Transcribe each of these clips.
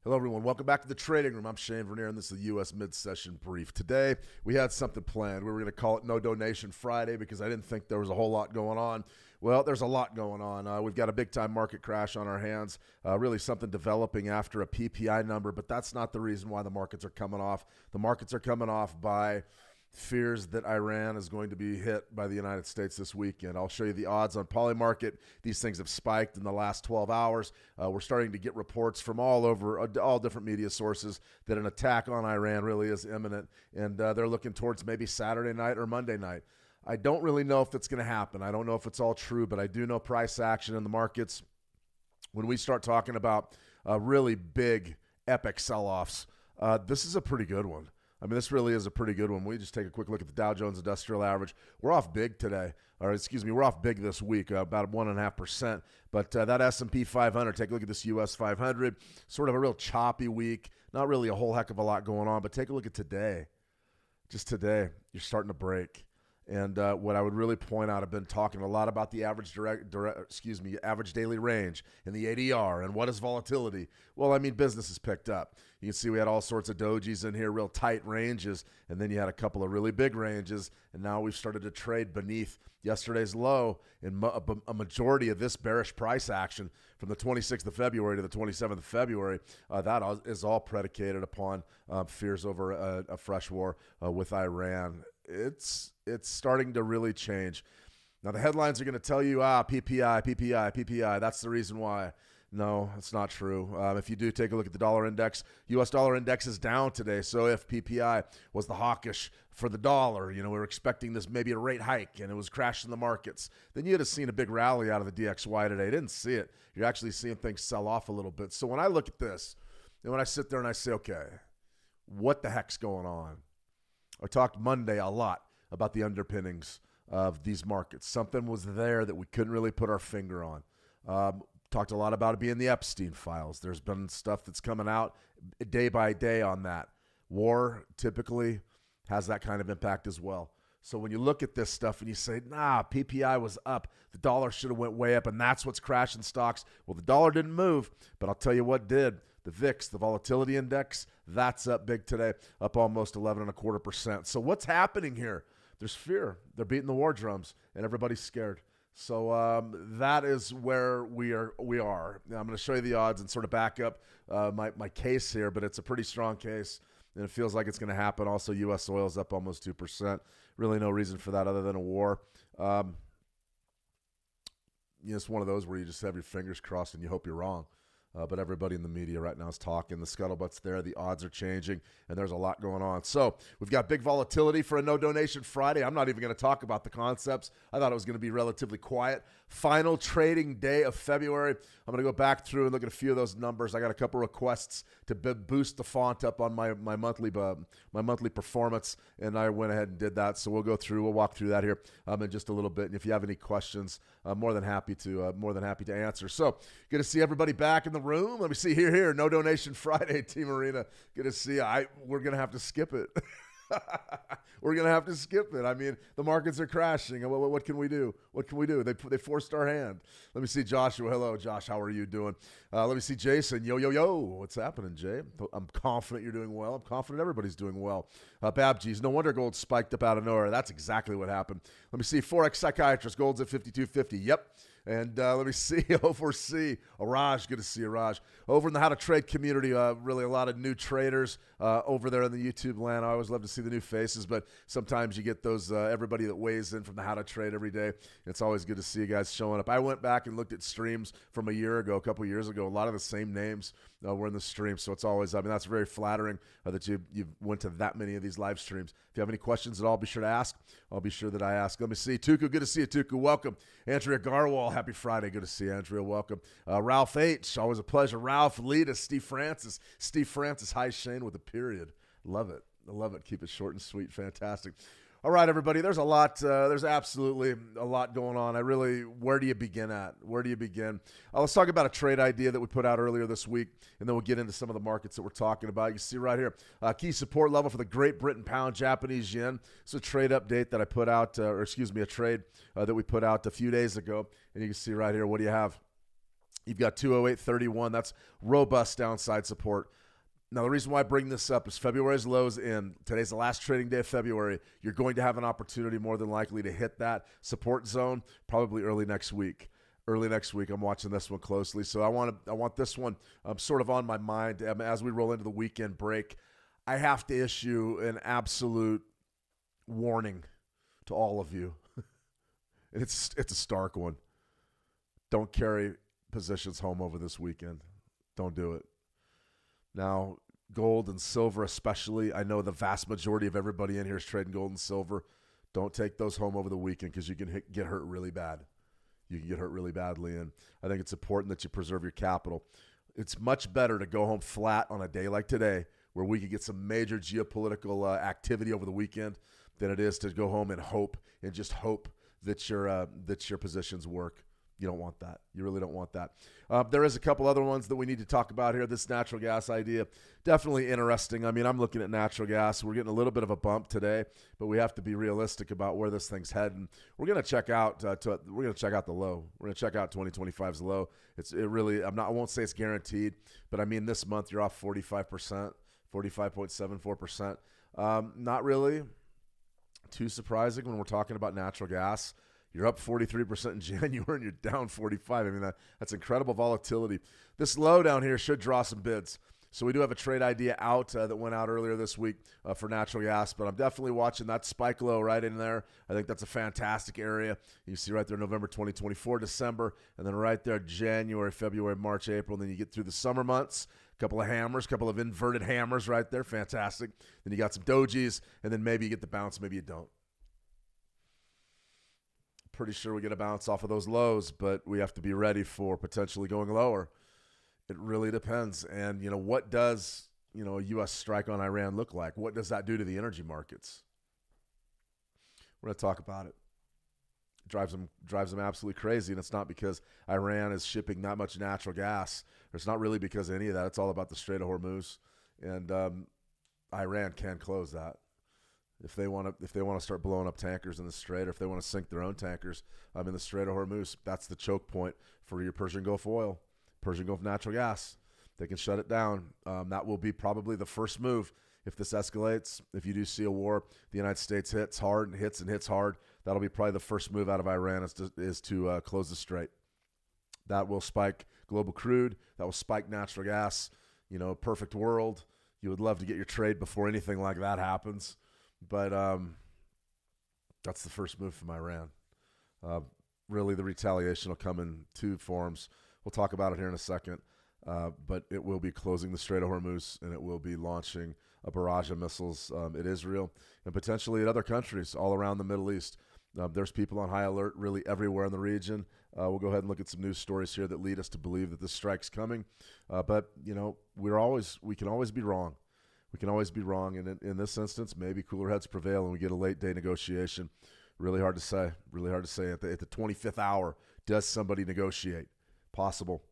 Hello, everyone. Welcome back to the Trading Room. I'm Shane Vernier, and this is the U.S. Mid-Session Brief. Today, we had something planned. We were going to call it No Donation Friday because I didn't think there was a whole lot going on. Well, there's a lot going on. We've got a big-time market crash on our hands, really something developing after a PPI number, but that's not the reason why the markets are coming off. The markets are coming off by fears that Iran is going to be hit by the United States this weekend. I'll show you the odds on Polymarket. These things have spiked in the last 12 hours. We're starting to get reports from all over, all different media sources that an attack on Iran really is imminent, and they're looking towards maybe Saturday night or Monday night. I don't really know if that's going to happen. I don't know if it's all true, but I do know price action in the markets. When we start talking about really big, epic sell-offs, this is a pretty good one. I mean, this really is a pretty good one. We just take a quick look at the Dow Jones Industrial Average. We're off big today, or excuse me, we're off big this week, about 1.5%. But that S&P 500, take a look at this US 500, sort of a real choppy week. Not really a whole heck of a lot going on, but take a look at today. Just today, you're starting to break. And what I would really point out, I've been talking a lot about the average average daily range and the ADR and what is volatility. Well, I mean, business has picked up. You can see we had all sorts of dojis in here, real tight ranges, and then you had a couple of really big ranges, and now we've started to trade beneath yesterday's low. And a majority of this bearish price action from the 26th of February to the 27th of February, that is all predicated upon fears over a fresh war with Iran. It's starting to really change. Now, the headlines are going to tell you, PPI. That's the reason why. No, it's not true. If you do take a look at the dollar index, U.S. dollar index is down today. So if PPI was the hawkish for the dollar, we were expecting this maybe a rate hike and it was crashing the markets, then you'd have seen a big rally out of the DXY today. Didn't see it. You're actually seeing things sell off a little bit. So when I look at this, and when I sit there and I say, okay, what the heck's going on? I talked Monday a lot about the underpinnings of these markets. Something was there that we couldn't really put our finger on. Talked a lot about it being the Epstein files. There's been stuff that's coming out day by day on that. War typically has that kind of impact as well. So when you look at this stuff and you say, PPI was up, the dollar should have went way up, and that's what's crashing stocks. Well, the dollar didn't move, but I'll tell you what did. The VIX, the volatility index, that's up big today, up almost 11.25%. So what's happening here? There's fear. They're beating the war drums, and everybody's scared. So that is where we are. Now, I'm going to show you the odds and sort of back up my case here, but it's a pretty strong case, and it feels like it's going to happen. Also, USOIL is up almost 2%. Really no reason for that other than a war. It's one of those where you just have your fingers crossed and you hope you're wrong. But everybody in the media right now is talking. The scuttlebutt's there. The odds are changing, and there's a lot going on. So we've got big volatility for a No Donation Friday. I'm not even going to talk about the concepts. I thought it was going to be relatively quiet. Final trading day of February. I'm going to go back through and look at a few of those numbers. I got a couple requests to boost the font up on my monthly performance, and I went ahead and did that. So we'll walk through that here in just a little bit. And if you have any questions, I'm more than happy to answer. So good to see everybody back in the room. Let me see here. No Donation Friday, Team Arena. Good to see you. We're going to have to skip it. We're going to have to skip it. I mean, the markets are crashing. What can we do? They forced our hand. Let me see Joshua. Hello, Josh. How are you doing? Let me see Jason. Yo. What's happening, Jay? I'm confident you're doing well. I'm confident everybody's doing well. Babjeez, no wonder gold spiked up out of nowhere. That's exactly what happened. Let me see forex psychiatrist. Gold's at 52.50. Yep. And let me see, O4C, Araj, good to see you, Araj. Over in the How to Trade community, really a lot of new traders over there in the YouTube land. I always love to see the new faces, but sometimes you get those, everybody that weighs in from the How to Trade every day. It's always good to see you guys showing up. I went back and looked at streams from a couple years ago. A lot of the same names were in the stream, so it's always, that's very flattering that you went to that many of these live streams. If you have any questions at all, be sure to ask. I'll be sure that I ask. Let me see. Tuku, good to see you, Tuku. Welcome. Andrea Garwal, happy Friday. Good to see you, Andrea. Welcome. Ralph H., always a pleasure. Ralph, Lita, Steve Francis. Hi, Shane, with a period. Love it. I love it. Keep it short and sweet. Fantastic. All right, everybody, there's a lot. There's absolutely a lot going on. Where do you begin at? Let's talk about a trade idea that we put out earlier this week, and then we'll get into some of the markets that we're talking about. You can see right here, key support level for the Great Britain pound, Japanese yen. It's a trade update that I put out, a trade that we put out a few days ago, and you can see right here, what do you have? You've got 208.31. That's robust downside support. Now, the reason why I bring this up is February's lows in. Today's the last trading day of February. You're going to have an opportunity more than likely to hit that support zone probably early next week. Early next week, I'm watching this one closely. So I want this one sort of on my mind as we roll into the weekend break. I have to issue an absolute warning to all of you. And it's a stark one. Don't carry positions home over this weekend. Don't do it. Now, gold and silver especially, I know the vast majority of everybody in here is trading gold and silver. Don't take those home over the weekend because you can get hurt really bad. You can get hurt really badly, and I think it's important that you preserve your capital. It's much better to go home flat on a day like today where we could get some major geopolitical activity over the weekend than it is to go home and just hope that your positions work. You don't want that. You really don't want that. There is a couple other ones that we need to talk about here. This natural gas idea, definitely interesting. I mean, I'm looking at natural gas. We're getting a little bit of a bump today, but we have to be realistic about where this thing's heading. We're going to check out. We're going to check out the low. We're going to check out 2025's low. I won't say it's guaranteed, but I mean this month you're off 45%, 45.74%. Not really too surprising when we're talking about natural gas. You're up 43% in January and you're down 45. I mean, that's incredible volatility. This low down here should draw some bids. So we do have a trade idea out that went out earlier this week for natural gas, but I'm definitely watching that spike low right in there. I think that's a fantastic area. You see right there November 2024, December, and then right there January, February, March, April, and then you get through the summer months. Couple of hammers, couple of inverted hammers right there. Fantastic. Then you got some dojis, and then maybe you get the bounce, maybe you don't. Pretty sure we get a bounce off of those lows, but we have to be ready for potentially going lower. It really depends. And, what does, a U.S. strike on Iran look like? What does that do to the energy markets? We're going to talk about it. It drives them absolutely crazy, and it's not because Iran is shipping that much natural gas. It's not really because of any of that. It's all about the Strait of Hormuz, and Iran can close that. If they want to start blowing up tankers in the Strait, or if they want to sink their own tankers in the Strait of Hormuz, that's the choke point for your Persian Gulf oil, Persian Gulf natural gas. They can shut it down. That will be probably the first move if this escalates. If you do see a war, the United States hits hard and hits hard. That'll be probably the first move out of Iran is to close the Strait. That will spike global crude. That will spike natural gas. Perfect world. You would love to get your trade before anything like that happens. But that's the first move from Iran. Really, the retaliation will come in two forms. We'll talk about it here in a second. But it will be closing the Strait of Hormuz, and it will be launching a barrage of missiles at Israel and potentially at other countries all around the Middle East. There's people on high alert really everywhere in the region. We'll go ahead and look at some news stories here that lead us to believe that this strike's coming. But we can always be wrong. We can always be wrong, and in this instance, maybe cooler heads prevail and we get a late-day negotiation. Really hard to say. Really hard to say. At the 25th hour, does somebody negotiate? Possible.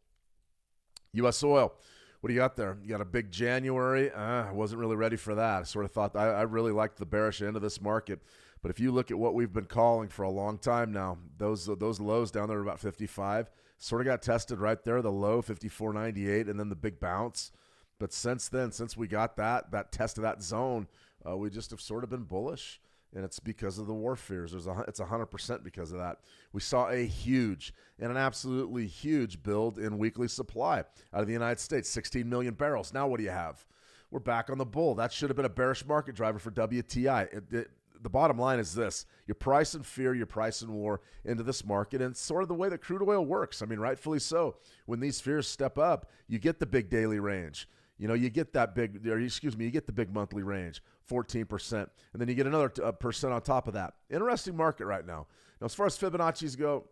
USOIL, what do you got there? You got a big January. I wasn't really ready for that. I sort of thought I really liked the bearish end of this market. But if you look at what we've been calling for a long time now, those lows down there are about 55. Sort of got tested right there, the low, 54.98, and then the big bounce. But since then, since we got that test of that zone, we just have sort of been bullish, and it's because of the war fears. It's 100% because of that. We saw a huge and an absolutely huge build in weekly supply out of the United States, 16 million barrels. Now what do you have? We're back on the bull. That should have been a bearish market driver for WTI. The bottom line is this. You price in fear, you price in war into this market, and it's sort of the way that crude oil works. I mean, rightfully so. When these fears step up, you get the big daily range. You get the big monthly range, 14%, and then you get another percent on top of that. Interesting market right now. Now, as far as Fibonacci's go,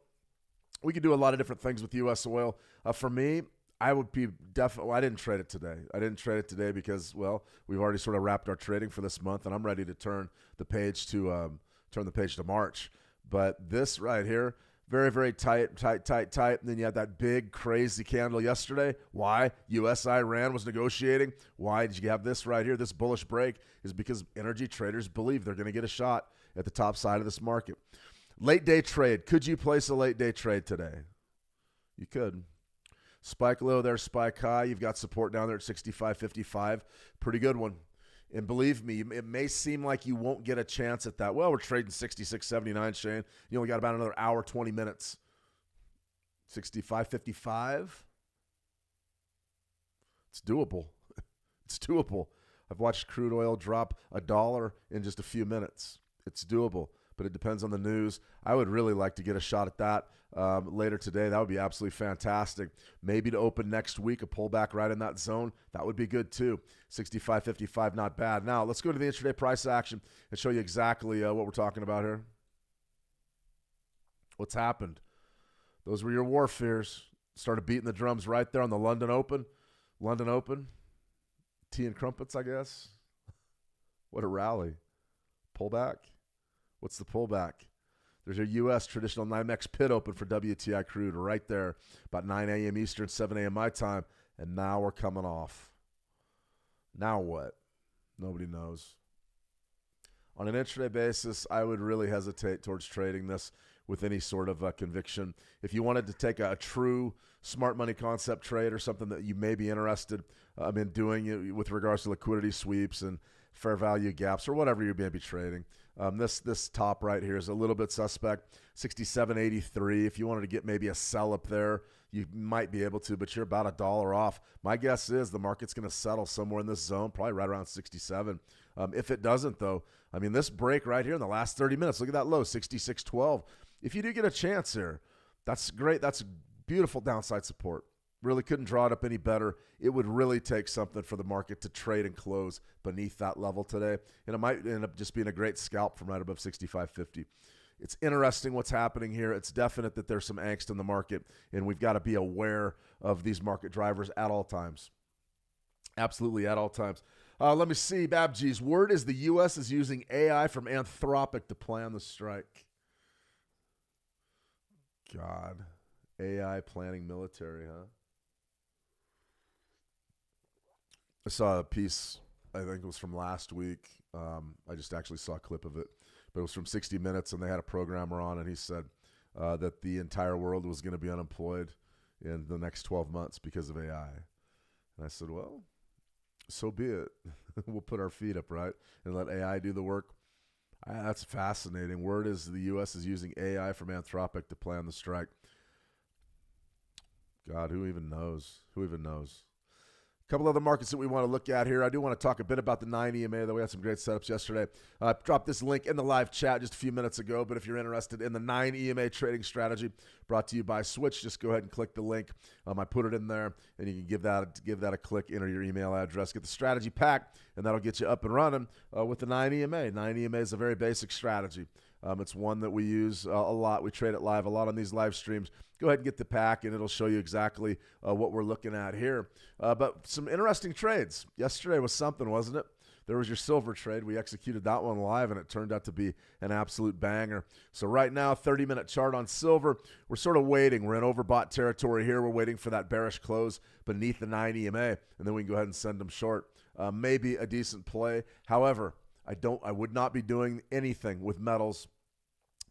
we could do a lot of different things with USOIL. For me, I would be definitely. I didn't trade it today. I didn't trade it today because, we've already sort of wrapped our trading for this month, and I'm ready to turn the page to March. But this right here. Very, very tight. And then you had that big, crazy candle yesterday. Why? US-Iran was negotiating. Why did you have this right here? This bullish break is because energy traders believe they're going to get a shot at the top side of this market. Late day trade. Could you place a late day trade today? You could. Spike low there, spike high. You've got support down there at 65.55. Pretty good one. And believe me, it may seem like you won't get a chance at that. Well, we're trading 66.79, Shane. You only got about another hour, 20 minutes. 65.55. It's doable. It's doable. I've watched crude oil drop $1 in just a few minutes. It's doable, but it depends on the news. I would really like to get a shot at that later today. That would be absolutely fantastic. Maybe to open next week, a pullback right in that zone. That would be good too. 65.55, not bad. Now, let's go to the intraday price action and show you exactly what we're talking about here. What's happened? Those were your war fears. Started beating the drums right there on the London Open. London Open. Tea and crumpets, I guess. What a rally. Pullback. What's the pullback? There's your U.S. traditional NYMEX pit open for WTI crude right there, about 9 a.m. Eastern, 7 a.m. my time, and now we're coming off. Now what? Nobody knows. On an intraday basis, I would really hesitate towards trading this with any sort of conviction. If you wanted to take a true smart money concept trade or something that you may be interested in doing with regards to liquidity sweeps and fair value gaps or whatever you may be trading, this top right here is a little bit suspect, 67.83. If you wanted to get maybe a sell up there, you might be able to, but you're about $1 off. My guess is the market's going to settle somewhere in this zone, probably right around 67. If it doesn't, though, I mean, this break right here in the last 30 minutes, look at that low, 66.12. If you do get a chance here, that's great. That's beautiful downside support. Really couldn't draw it up any better. It would really take something for the market to trade and close beneath that level today. And it might end up just being a great scalp from right above 65.50. It's interesting what's happening here. It's definite that there's some angst in the market, and we've got to be aware of these market drivers at all times. Absolutely at all times. Let me see, Babjee's word is the U.S. is using AI from Anthropic to plan the strike. God. AI planning military, huh? I saw a piece, I think it was from last week. I just actually saw a clip of it. But it was from 60 Minutes, and they had a programmer on, and he said that the entire world was going to be unemployed in the next 12 months because of AI. And I said, well, so be it. We'll put our feet up, right, and let AI do the work. That's fascinating. Word is the U.S. is using AI from Anthropic to plan the strike. God, who even knows? Who even knows? A couple other markets that we want to look at here. I do want to talk a bit about the 9 EMA, though we had some great setups yesterday. I dropped this link in the live chat just a few minutes ago, but if you're interested in the 9 EMA trading strategy brought to you by Switch, just go ahead and click the link. I put it in there, and you can give that a click, enter your email address, get the strategy pack, and that'll get you up and running with the 9 EMA. 9 EMA is a very basic strategy. It's one that we use a lot. We trade it live a lot on these live streams. Go ahead and get the pack, and it'll show you exactly what we're looking at here. But some interesting trades. Yesterday was something, wasn't it? There was your silver trade. We executed that one live, and it turned out to be an absolute banger. So right now, 30-minute chart on silver. We're sort of waiting. We're in overbought territory here. We're waiting for that bearish close beneath the 9 EMA, and then we can go ahead and send them short. Maybe a decent play. However, I would not be doing anything with metals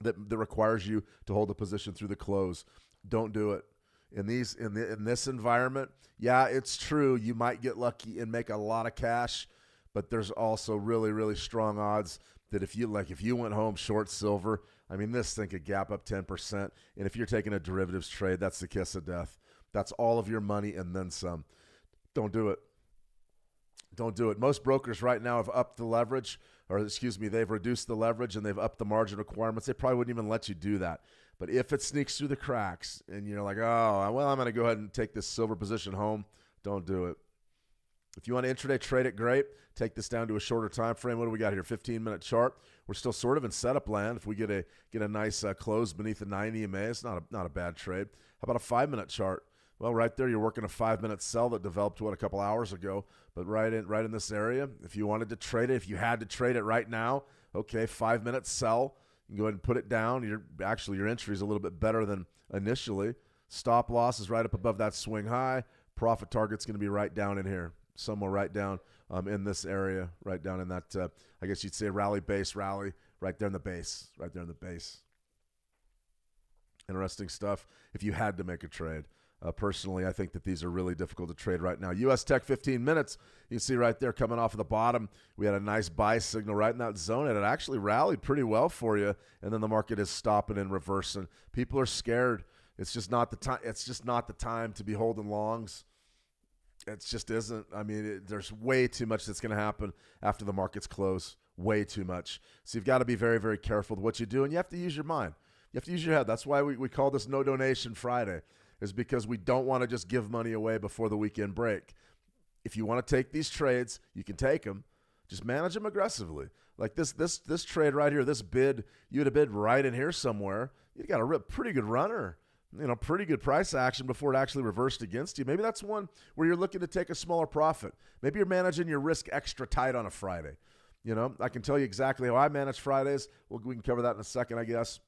that requires you to hold a position through the close. Don't do it. In this environment, yeah, it's true. You might get lucky and make a lot of cash, but there's also really, really strong odds that if you went home short silver, I mean, this thing could gap up 10%. And if you're taking a derivatives trade, that's the kiss of death. That's all of your money and then some. Don't do it. Don't do it. Most brokers right now have upped the leverage, they've reduced the leverage and they've upped the margin requirements. They probably wouldn't even let you do that. But if it sneaks through the cracks and you're like, oh, well, I'm going to go ahead and take this silver position home, don't do it. If you want to intraday trade it, great. Take this down to a shorter time frame. What do we got here? 15-minute chart. We're still sort of in setup land. If we get a nice close beneath the 9 EMA, it's not a bad trade. How about a 5-minute chart? Well, right there, you're working a 5-minute sell that developed, a couple hours ago. But right in this area, if you wanted to trade it, if you had to trade it right now, okay, 5-minute sell. You can go ahead and put it down. Your entry is a little bit better than initially. Stop loss is right up above that swing high. Profit target's going to be right down in here, somewhere right down in this area, right down in that, I guess you'd say rally, right there in the base, Interesting stuff if you had to make a trade. Personally, I think that these are really difficult to trade right now. U.S. Tech 15 minutes, you can see right there coming off of the bottom. We had a nice buy signal right in that zone, and it actually rallied pretty well for you, and then the market is stopping and reversing. People are scared. It's just not the time. It's just not the time to be holding longs. It just isn't. I mean, there's way too much that's going to happen after the markets close. Way too much. So you've got to be very, very careful with what you do, and you have to use your mind. You have to use your head. That's why we call this No Donation Friday, is because we don't want to just give money away before the weekend break. If you want to take these trades, you can take them. Just manage them aggressively. Like this trade right here, this bid, you had a bid right in here somewhere. You got a pretty good runner. Pretty good price action before it actually reversed against you. Maybe that's one where you're looking to take a smaller profit. Maybe you're managing your risk extra tight on a Friday. I can tell you exactly how I manage Fridays. We can cover that in a second, I guess.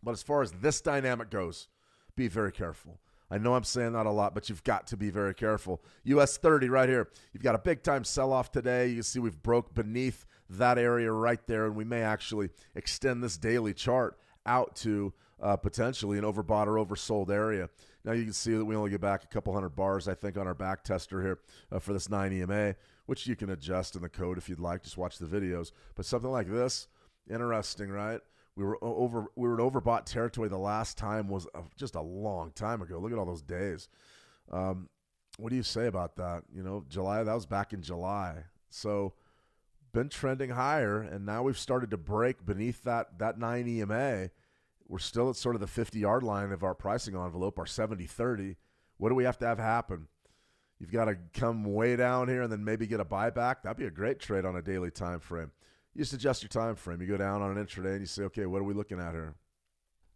But as far as this dynamic goes, be very careful. I know I'm saying that a lot, but you've got to be very careful. US 30 right here. You've got a big-time sell-off today. You can see we've broke beneath that area right there, and we may actually extend this daily chart out to potentially an overbought or oversold area. Now you can see that we only get back a couple hundred bars, I think, on our back tester here for this 9 EMA, which you can adjust in the code if you'd like. Just watch the videos. But something like this, interesting, right? We were in overbought territory the last time was just a long time ago. Look at all those days. What do you say about that? July, that was back in July. So been trending higher, and now we've started to break beneath that 9 EMA. We're still at sort of the 50-yard line of our pricing envelope, our 70-30. What do we have to have happen? You've got to come way down here and then maybe get a buyback. That'd be a great trade on a daily time frame. You just adjust your time frame. You go down on an intraday and you say, okay, what are we looking at here?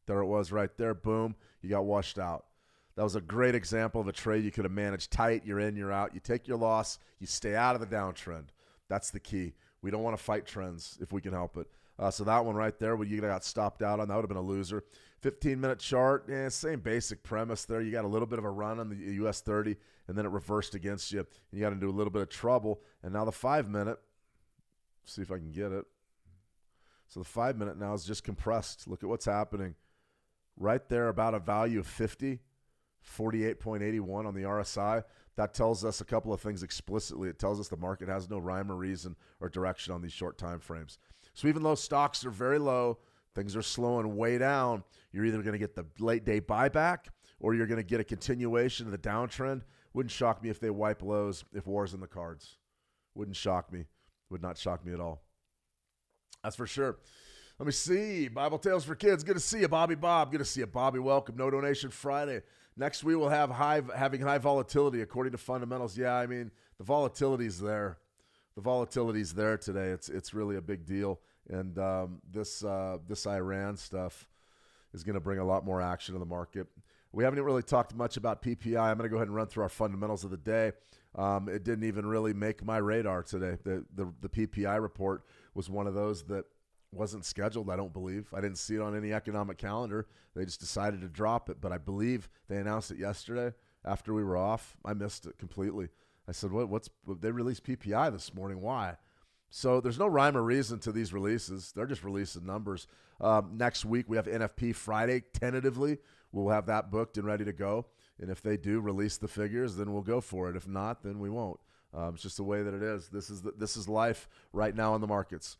There it was right there. Boom. You got washed out. That was a great example of a trade you could have managed tight. You're in, you're out. You take your loss. You stay out of the downtrend. That's the key. We don't want to fight trends if we can help it. So that one right there, you got stopped out on, that would have been a loser. 15-minute chart, same basic premise there. You got a little bit of a run on the US 30, and then it reversed against you. And you got into a little bit of trouble. And now the 5-minute, see if I can get it. So the 5-minute now is just compressed. Look at what's happening. Right there, about a value of 50, 48.81 on the RSI. That tells us a couple of things explicitly. It tells us the market has no rhyme or reason or direction on these short time frames. So even though stocks are very low, things are slowing way down, you're either going to get the late day buyback or you're going to get a continuation of the downtrend. Wouldn't shock me if they wipe lows if war's in the cards. Wouldn't shock me. Would not shock me at all. That's for sure. Let me see. Bible Tales for Kids. Good to see you, Bobby Bob. Good to see you, Bobby. Welcome. No Donation Friday. Next, we will have having high volatility according to fundamentals. Yeah, I mean, the volatility's there. The volatility's there today. It's really a big deal. And this Iran stuff is going to bring a lot more action to the market. We haven't really talked much about PPI. I'm going to go ahead and run through our fundamentals of the day. It didn't even really make my radar today. The PPI report was one of those that wasn't scheduled, I don't believe. I didn't see it on any economic calendar. They just decided to drop it. But I believe they announced it yesterday after we were off. I missed it completely. I said, they released PPI this morning. Why? So there's no rhyme or reason to these releases. They're just releasing numbers. Next week, we have NFP Friday, tentatively. We'll have that booked and ready to go. And if they do release the figures, then we'll go for it. If not, then we won't. It's just the way that it is. This is life right now in the markets.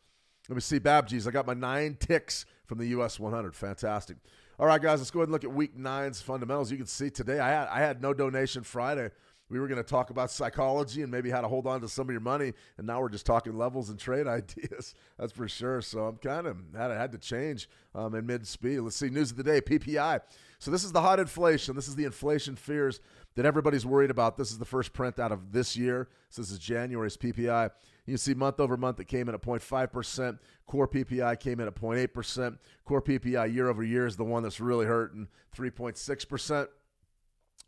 Let me see, Babjees. I got my 9 ticks from the US 100. Fantastic. All right, guys, let's go ahead and look at week 9's fundamentals. You can see today I had no donation Friday. We were going to talk about psychology and maybe how to hold on to some of your money, and now we're just talking levels and trade ideas. That's for sure. So I'm kind of had to change in mid-speed. Let's see, news of the day, PPI. So this is the hot inflation. This is the inflation fears that everybody's worried about. This is the first print out of this year. So this is January's PPI. You see month over month, it came in at 0.5%. Core PPI came in at 0.8%. Core PPI year over year is the one that's really hurting, 3.6%.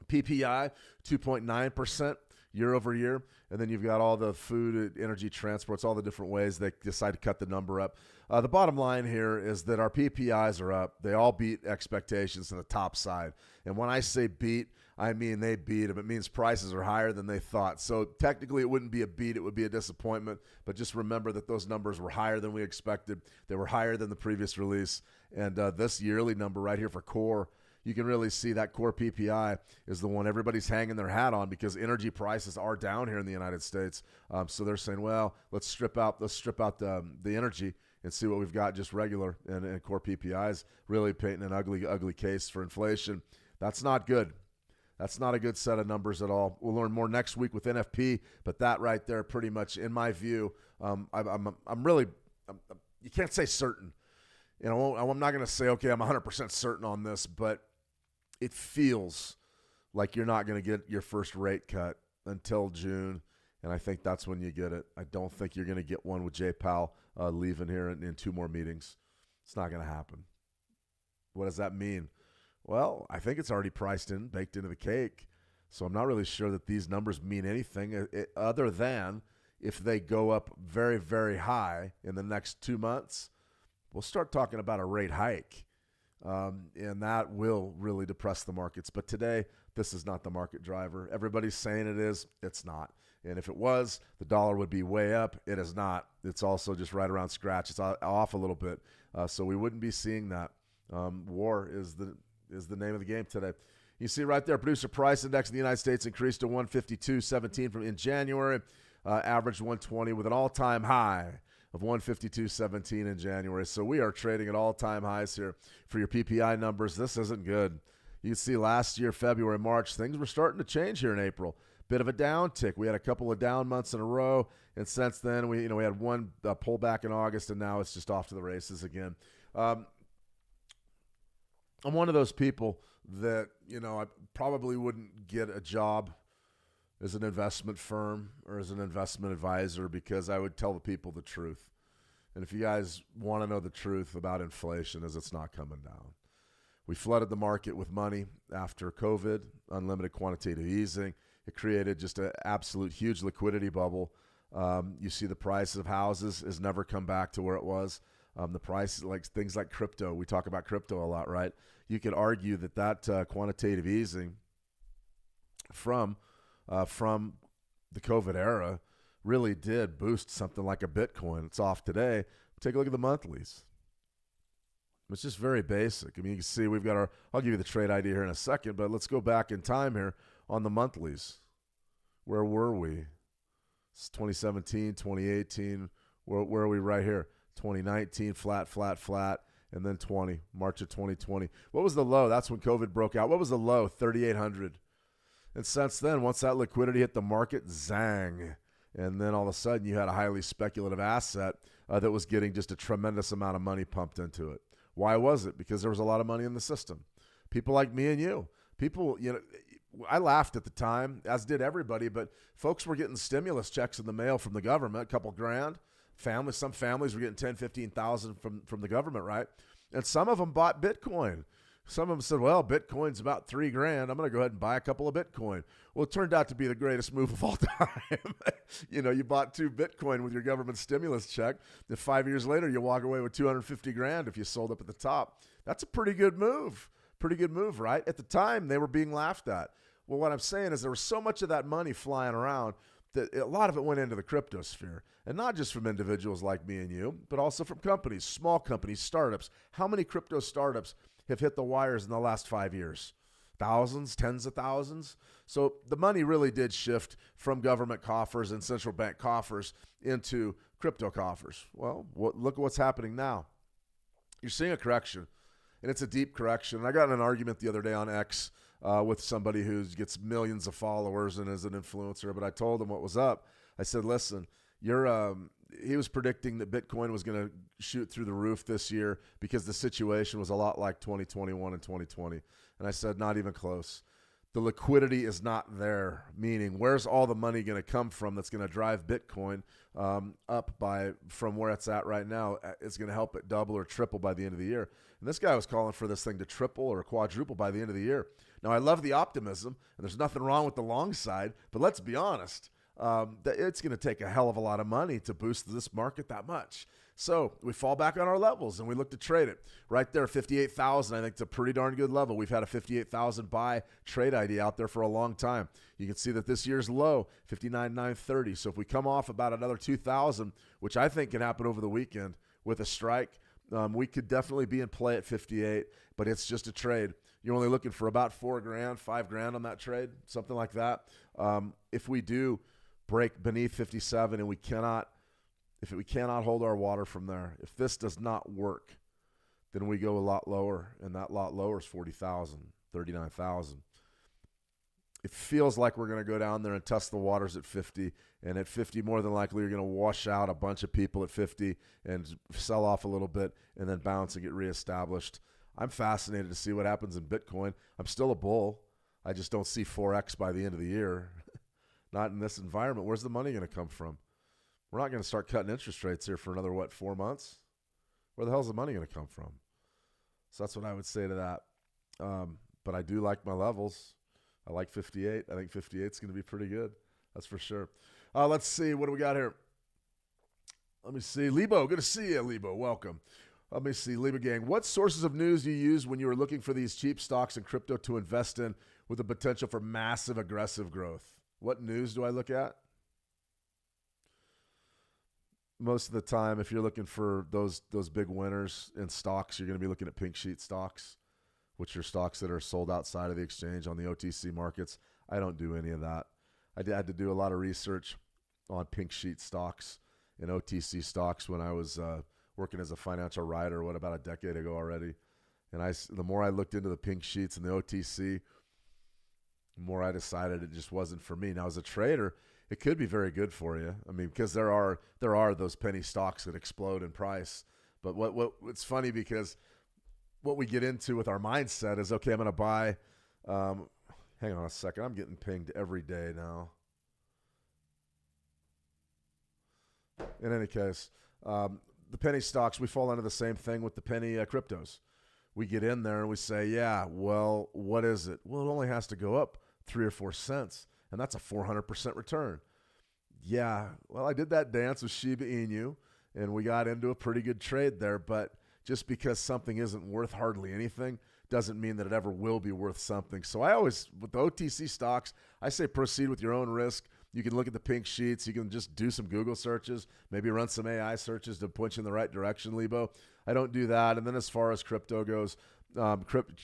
PPI, 2.9% year over year. And then you've got all the food, energy, transports, all the different ways they decide to cut the number up. The bottom line here is that our PPIs are up. They all beat expectations on the top side. And when I say beat, I mean they beat them. It means prices are higher than they thought. So technically it wouldn't be a beat. It would be a disappointment. But just remember that those numbers were higher than we expected. They were higher than the previous release. And this yearly number right here for core, you can really see that core PPI is the one everybody's hanging their hat on because energy prices are down here in the United States. So they're saying, well, let's strip out the energy and see what we've got just regular and core PPIs really painting an ugly case for inflation. That's not good. That's not a good set of numbers at all. We'll learn more next week with NFP, but that right there, pretty much, in my view, you can't say certain. You know, I'm not going to say, okay, I'm 100% certain on this, but it feels like you're not going to get your first rate cut until June, and I think that's when you get it. I don't think you're going to get one with Jay Powell leaving here in 2 more meetings. It's not going to happen. What does that mean? Well, I think it's already priced in, baked into the cake. So I'm not really sure that these numbers mean anything other than if they go up very, very high in the next 2 months, we'll start talking about a rate hike. And that will really depress the markets. But today, this is not the market driver. Everybody's saying it is. It's not. And if it was, the dollar would be way up. It is not. It's also just right around scratch. It's off a little bit. So we wouldn't be seeing that. War is the name of the game today. You see right there, producer price index in the United States increased to 152.17 in January, averaged 120 with an all-time high of 152.17 in January. So we are trading at all-time highs here for your PPI numbers. This isn't good. You can see last year, February, March, things were starting to change here in April. Bit of a downtick. We had a couple of down months in a row, and since then we had one pullback in August, and now it's just off to the races again. I'm one of those people that, I probably wouldn't get a job as an investment firm or as an investment advisor because I would tell the people the truth. And if you guys want to know the truth about inflation, is it's not coming down. We flooded the market with money after COVID, unlimited quantitative easing. It created just an absolute huge liquidity bubble. You see the price of houses has never come back to where it was. The price, like things like crypto, we talk about crypto a lot, right? You could argue that quantitative easing from the COVID era really did boost something like a Bitcoin. It's off today. Take a look at the monthlies. It's just very basic. I mean, you can see we've got I'll give you the trade idea here in a second, but let's go back in time here on the monthlies. Where were we? It's 2017, 2018. Where are we right here? 2019, flat, and then March of 2020. What was the low? That's when COVID broke out. What was the low? 3,800. And since then, once that liquidity hit the market, zang. And then all of a sudden, you had a highly speculative asset that was getting just a tremendous amount of money pumped into it. Why was it? Because there was a lot of money in the system. People like me and you. People, I laughed at the time, as did everybody, but folks were getting stimulus checks in the mail from the government, a couple grand. Some families were getting 10, 15,000 from the government, right? And some of them bought Bitcoin. Some of them said, well, Bitcoin's about $3,000. I'm going to go ahead and buy a couple of Bitcoin. Well, it turned out to be the greatest move of all time. You bought 2 Bitcoin with your government stimulus check. Then 5 years later, you walk away with $250,000 if you sold up at the top. That's a pretty good move. Pretty good move, right? At the time, they were being laughed at. Well, what I'm saying is there was so much of that money flying around that a lot of it went into the crypto sphere. And not just from individuals like me and you, but also from companies, small companies, startups. How many crypto startups have hit the wires in the last 5 years? Thousands, tens of thousands. So the money really did shift from government coffers and central bank coffers into crypto coffers. Well, look at what's happening now. You're seeing a correction, and it's a deep correction. I got in an argument the other day on X with somebody who gets millions of followers and is an influencer, but I told him what was up. I said, listen, he was predicting that Bitcoin was going to shoot through the roof this year because the situation was a lot like 2021 and 2020. And I said, not even close. The liquidity is not there, meaning where's all the money going to come from that's going to drive Bitcoin up from where it's at right now? It's going to help it double or triple by the end of the year. And this guy was calling for this thing to triple or quadruple by the end of the year. Now, I love the optimism, and there's nothing wrong with the long side, but let's be honest. It's going to take a hell of a lot of money to boost this market that much. So we fall back on our levels and we look to trade it. Right there, 58,000, I think it's a pretty darn good level. We've had a 58,000 buy trade idea out there for a long time. You can see that this year's low, 59,930. So if we come off about another 2,000, which I think can happen over the weekend with a strike, We could definitely be in play at 58, but it's just a trade. You're only looking for about $4,000, $5,000 on that trade, something like that. If we do break beneath 57 and we cannot hold our water from there, if this does not work, then we go a lot lower, and that lot lower is 40,000, 39,000. It feels like we're going to go down there and test the waters at 50, and at 50, more than likely, you're going to wash out a bunch of people at 50 and sell off a little bit and then bounce and get reestablished. I'm fascinated to see what happens in Bitcoin. I'm still a bull. I just don't see forex by the end of the year. Not in this environment. Where's the money going to come from? We're not going to start cutting interest rates here for another, 4 months? Where the hell's the money going to come from? So that's what I would say to that. But I do like my levels. I like 58. I think 58 is going to be pretty good. That's for sure. Let's see. What do we got here? Let me see. Lebo, good to see you, Lebo. Welcome. Let me see. Lebo gang, what sources of news do you use when you are looking for these cheap stocks and crypto to invest in with the potential for massive aggressive growth? What news do I look at? Most of the time, if you're looking for those big winners in stocks, you're going to be looking at pink sheet stocks, which are stocks that are sold outside of the exchange on the OTC markets. I don't do any of that. I had to do a lot of research on pink sheet stocks and OTC stocks when I was working as a financial writer, about a decade ago already. And the more I looked into the pink sheets and the OTC, the more I decided it just wasn't for me. Now, as a trader, it could be very good for you. I mean, because there are those penny stocks that explode in price. But it's funny because what we get into with our mindset is, okay, I'm going to buy. Hang on a second. I'm getting pinged every day now. In any case, the penny stocks, we fall into the same thing with the penny cryptos. We get in there and we say, yeah, well, what is it? Well, it only has to go up 3 or 4 cents, and that's a 400% return. Yeah, well, I did that dance with Shiba Inu, and we got into a pretty good trade there, but just because something isn't worth hardly anything doesn't mean that it ever will be worth something. So I always, with the OTC stocks, I say proceed with your own risk. You can look at the pink sheets. You can just do some Google searches, maybe run some AI searches to point you in the right direction, Lebo. I don't do that. And then as far as crypto goes,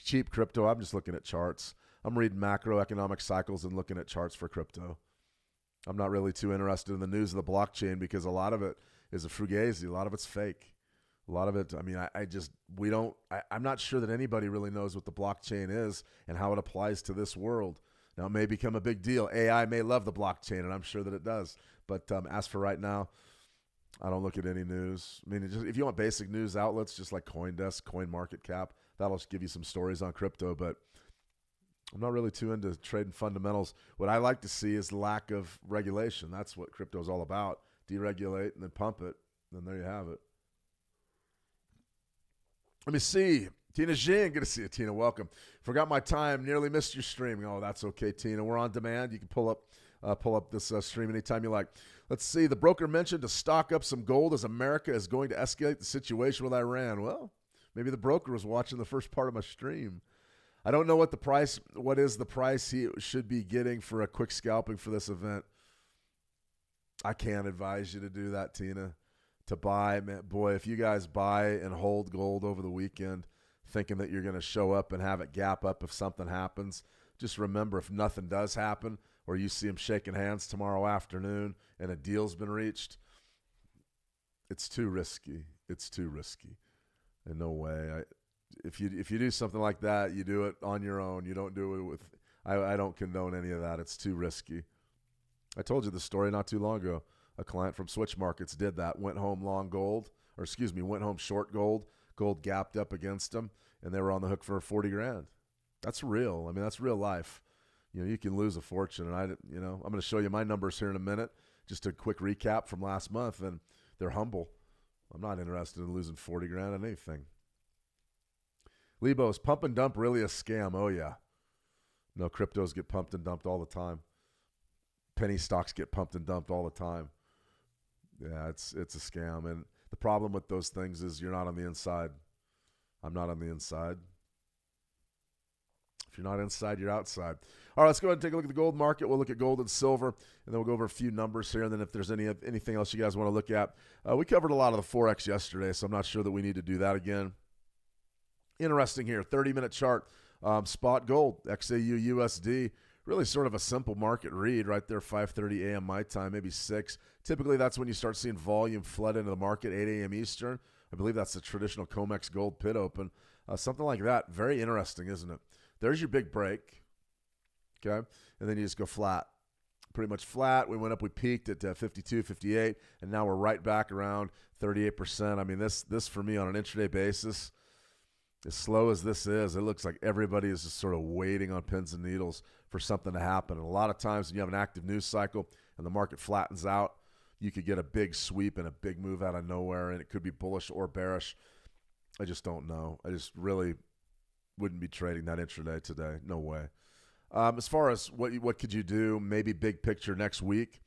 cheap crypto, I'm just looking at charts. I'm reading macroeconomic cycles and looking at charts for crypto. I'm not really too interested in the news of the blockchain because a lot of it is a fugazi. A lot of it's fake. A lot of it, I mean, I'm not sure that anybody really knows what the blockchain is and how it applies to this world. Now, it may become a big deal. AI may love the blockchain, and I'm sure that it does. But as for right now, I don't look at any news. I mean, if you want basic news outlets, just like CoinDesk, CoinMarketCap, that'll give you some stories on crypto. But I'm not really too into trading fundamentals. What I like to see is lack of regulation. That's what crypto is all about. Deregulate and then pump it. Then there you have it. Let me see. Tina Jean, good to see you, Tina. Welcome. Forgot my time. Nearly missed your stream. Oh, that's okay, Tina. We're on demand. You can pull up this stream anytime you like. Let's see. The broker mentioned to stock up some gold as America is going to escalate the situation with Iran. Well, maybe the broker was watching the first part of my stream. I don't know what is the price he should be getting for a quick scalping for this event. I can't advise you to do that, Tina. To buy, man, boy, if you guys buy and hold gold over the weekend thinking that you're going to show up and have it gap up if something happens, just remember, if nothing does happen or you see them shaking hands tomorrow afternoon and a deal's been reached, it's too risky. It's too risky. In no way. If you do something like that, you do it on your own. You don't do it with – I don't condone any of that. It's too risky. I told you the story not too long ago. A client from Switch Markets did that, went home short gold. Gold gapped up against them, and they were on the hook for $40,000. That's real. I mean, that's real life. You know, you can lose a fortune. And I'm going to show you my numbers here in a minute. Just a quick recap from last month, and they're humble. I'm not interested in losing $40,000 on anything. Lebo, is pump and dump really a scam? Oh, yeah. No, cryptos get pumped and dumped all the time. Penny stocks get pumped and dumped all the time. Yeah, it's a scam. And the problem with those things is you're not on the inside. I'm not on the inside. If you're not inside, you're outside. All right, let's go ahead and take a look at the gold market. We'll look at gold and silver, and then we'll go over a few numbers here. And then if there's anything else you guys want to look at, we covered a lot of the forex yesterday, so I'm not sure that we need to do that again. Interesting here, 30-minute chart, spot gold, XAU USD. Really sort of a simple market read right there, 5:30 a.m. my time, maybe 6. Typically, that's when you start seeing volume flood into the market, 8 a.m. Eastern. I believe that's the traditional COMEX gold pit open. Something like that. Very interesting, isn't it? There's your big break, okay? And then you just go flat. Pretty much flat. We went up, we peaked at 52, 58, and now we're right back around 38%. I mean, this for me on an intraday basis, as slow as this is, it looks like everybody is just sort of waiting on pins and needles for something to happen. And a lot of times when you have an active news cycle and the market flattens out, you could get a big sweep and a big move out of nowhere, and it could be bullish or bearish. I just don't know. I just really wouldn't be trading that intraday today. No way. As far as what could you do, maybe big picture next week,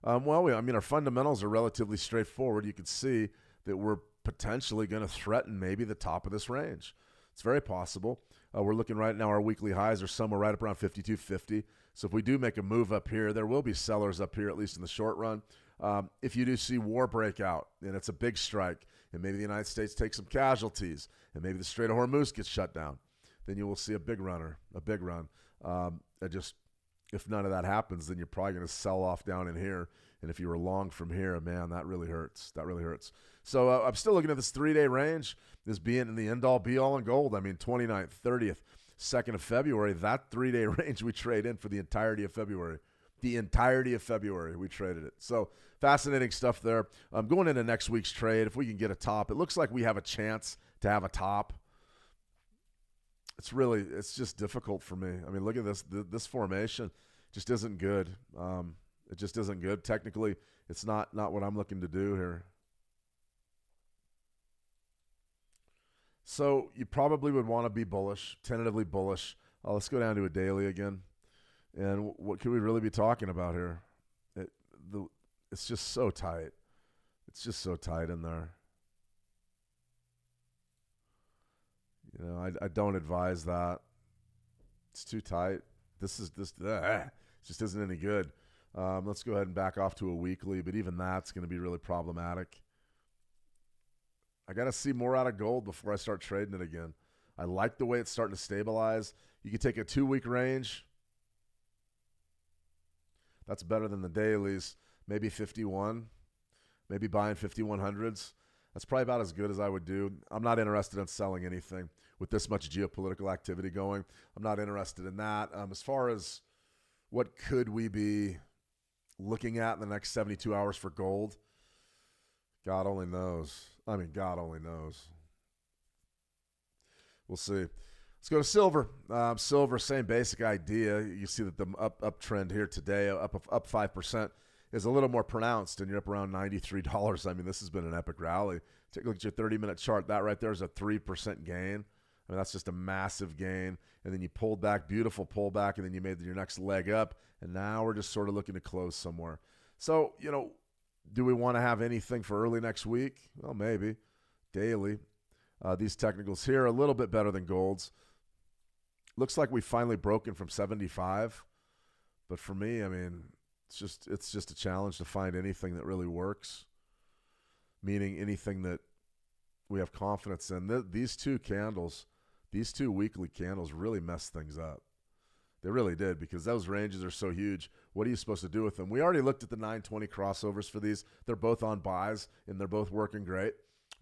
our fundamentals are relatively straightforward. You can see that we're potentially going to threaten maybe the top of this range. It's very possible. We're looking right now, our weekly highs are somewhere right up around 52.50. So if we do make a move up here, there will be sellers up here, at least in the short run. If you do see war break out, and it's a big strike, and maybe the United States takes some casualties, and maybe the Strait of Hormuz gets shut down, then you will see a big run. If none of that happens, then you're probably going to sell off down in here. And if you were long from here, man, that really hurts. So I'm still looking at this 3-day range as being in the end-all, be-all in gold. I mean, 29th, 30th, 2nd of February, that 3-day range we trade in for the entirety of February. The entirety of February, we traded it. So fascinating stuff there. Going into next week's trade, if we can get a top, it looks like we have a chance to have a top. It's just difficult for me. I mean, look at this formation just isn't good. It just isn't good. Technically, it's not what I'm looking to do here. So you probably would want to be bullish, tentatively bullish. Let's go down to a daily again. And what could we really be talking about here? It's just so tight. It's just so tight in there. You know, I don't advise that. It's too tight. It just isn't any good. Let's go ahead and back off to a weekly, but even that's going to be really problematic. I got to see more out of gold before I start trading it again. I like the way it's starting to stabilize. You can take a 2-week range. That's better than the dailies. Maybe 51. Maybe buying 5100s. That's probably about as good as I would do. I'm not interested in selling anything with this much geopolitical activity going. I'm not interested in that. As far as what could we be looking at in the next 72 hours for gold, God only knows. I mean, God only knows. We'll see. Let's go to silver. Silver, same basic idea. You see that the uptrend here today, up 5%, is a little more pronounced, and you're up around $93. I mean, this has been an epic rally. Take a look at your 30-minute chart. That right there is a 3% gain. I mean, that's just a massive gain. And then you pulled back, beautiful pullback, and then you made your next leg up, and now we're just sort of looking to close somewhere. So, you know, do we want to have anything for early next week? Well, maybe. Daily. These technicals here are a little bit better than gold's. Looks like we've finally broken from 75. But for me, I mean, it's just a challenge to find anything that really works, meaning anything that we have confidence in. These two weekly candles really messed things up. They really did, because those ranges are so huge. What are you supposed to do with them? We already looked at the 920 crossovers for these. They're both on buys, and they're both working great.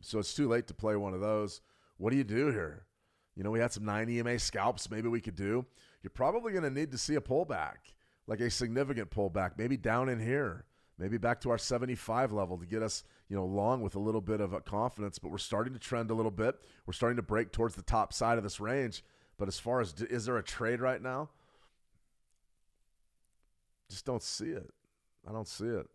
So it's too late to play one of those. What do you do here? You know, we had some 9 EMA scalps maybe we could do. You're probably going to need to see a pullback, like a significant pullback, maybe down in here, maybe back to our 75 level to get us, you know, long with a little bit of confidence. But we're starting to trend a little bit. We're starting to break towards the top side of this range. But as far as is there a trade right now? Just don't see it. I don't see it.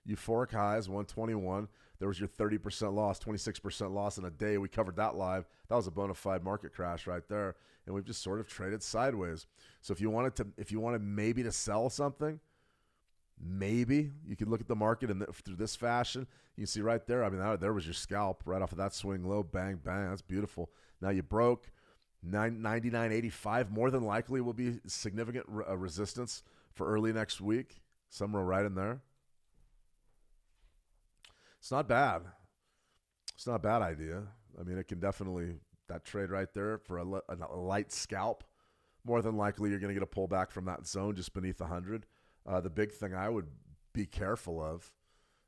Euphoric highs, 121. There was your 30% loss, 26% loss in a day. We covered that live. That was a bona fide market crash right there. And we've just sort of traded sideways. So if you wanted maybe to sell something, maybe you could look at the market through this fashion. You can see right there. I mean, there was your scalp right off of that swing low. Bang, bang. That's beautiful. Now you broke. 99.85 more than likely will be significant resistance for early next week. Somewhere right in there. It's not bad. It's not a bad idea. I mean, it can definitely, that trade right there for a light scalp, more than likely you're going to get a pullback from that zone just beneath 100. The big thing I would be careful of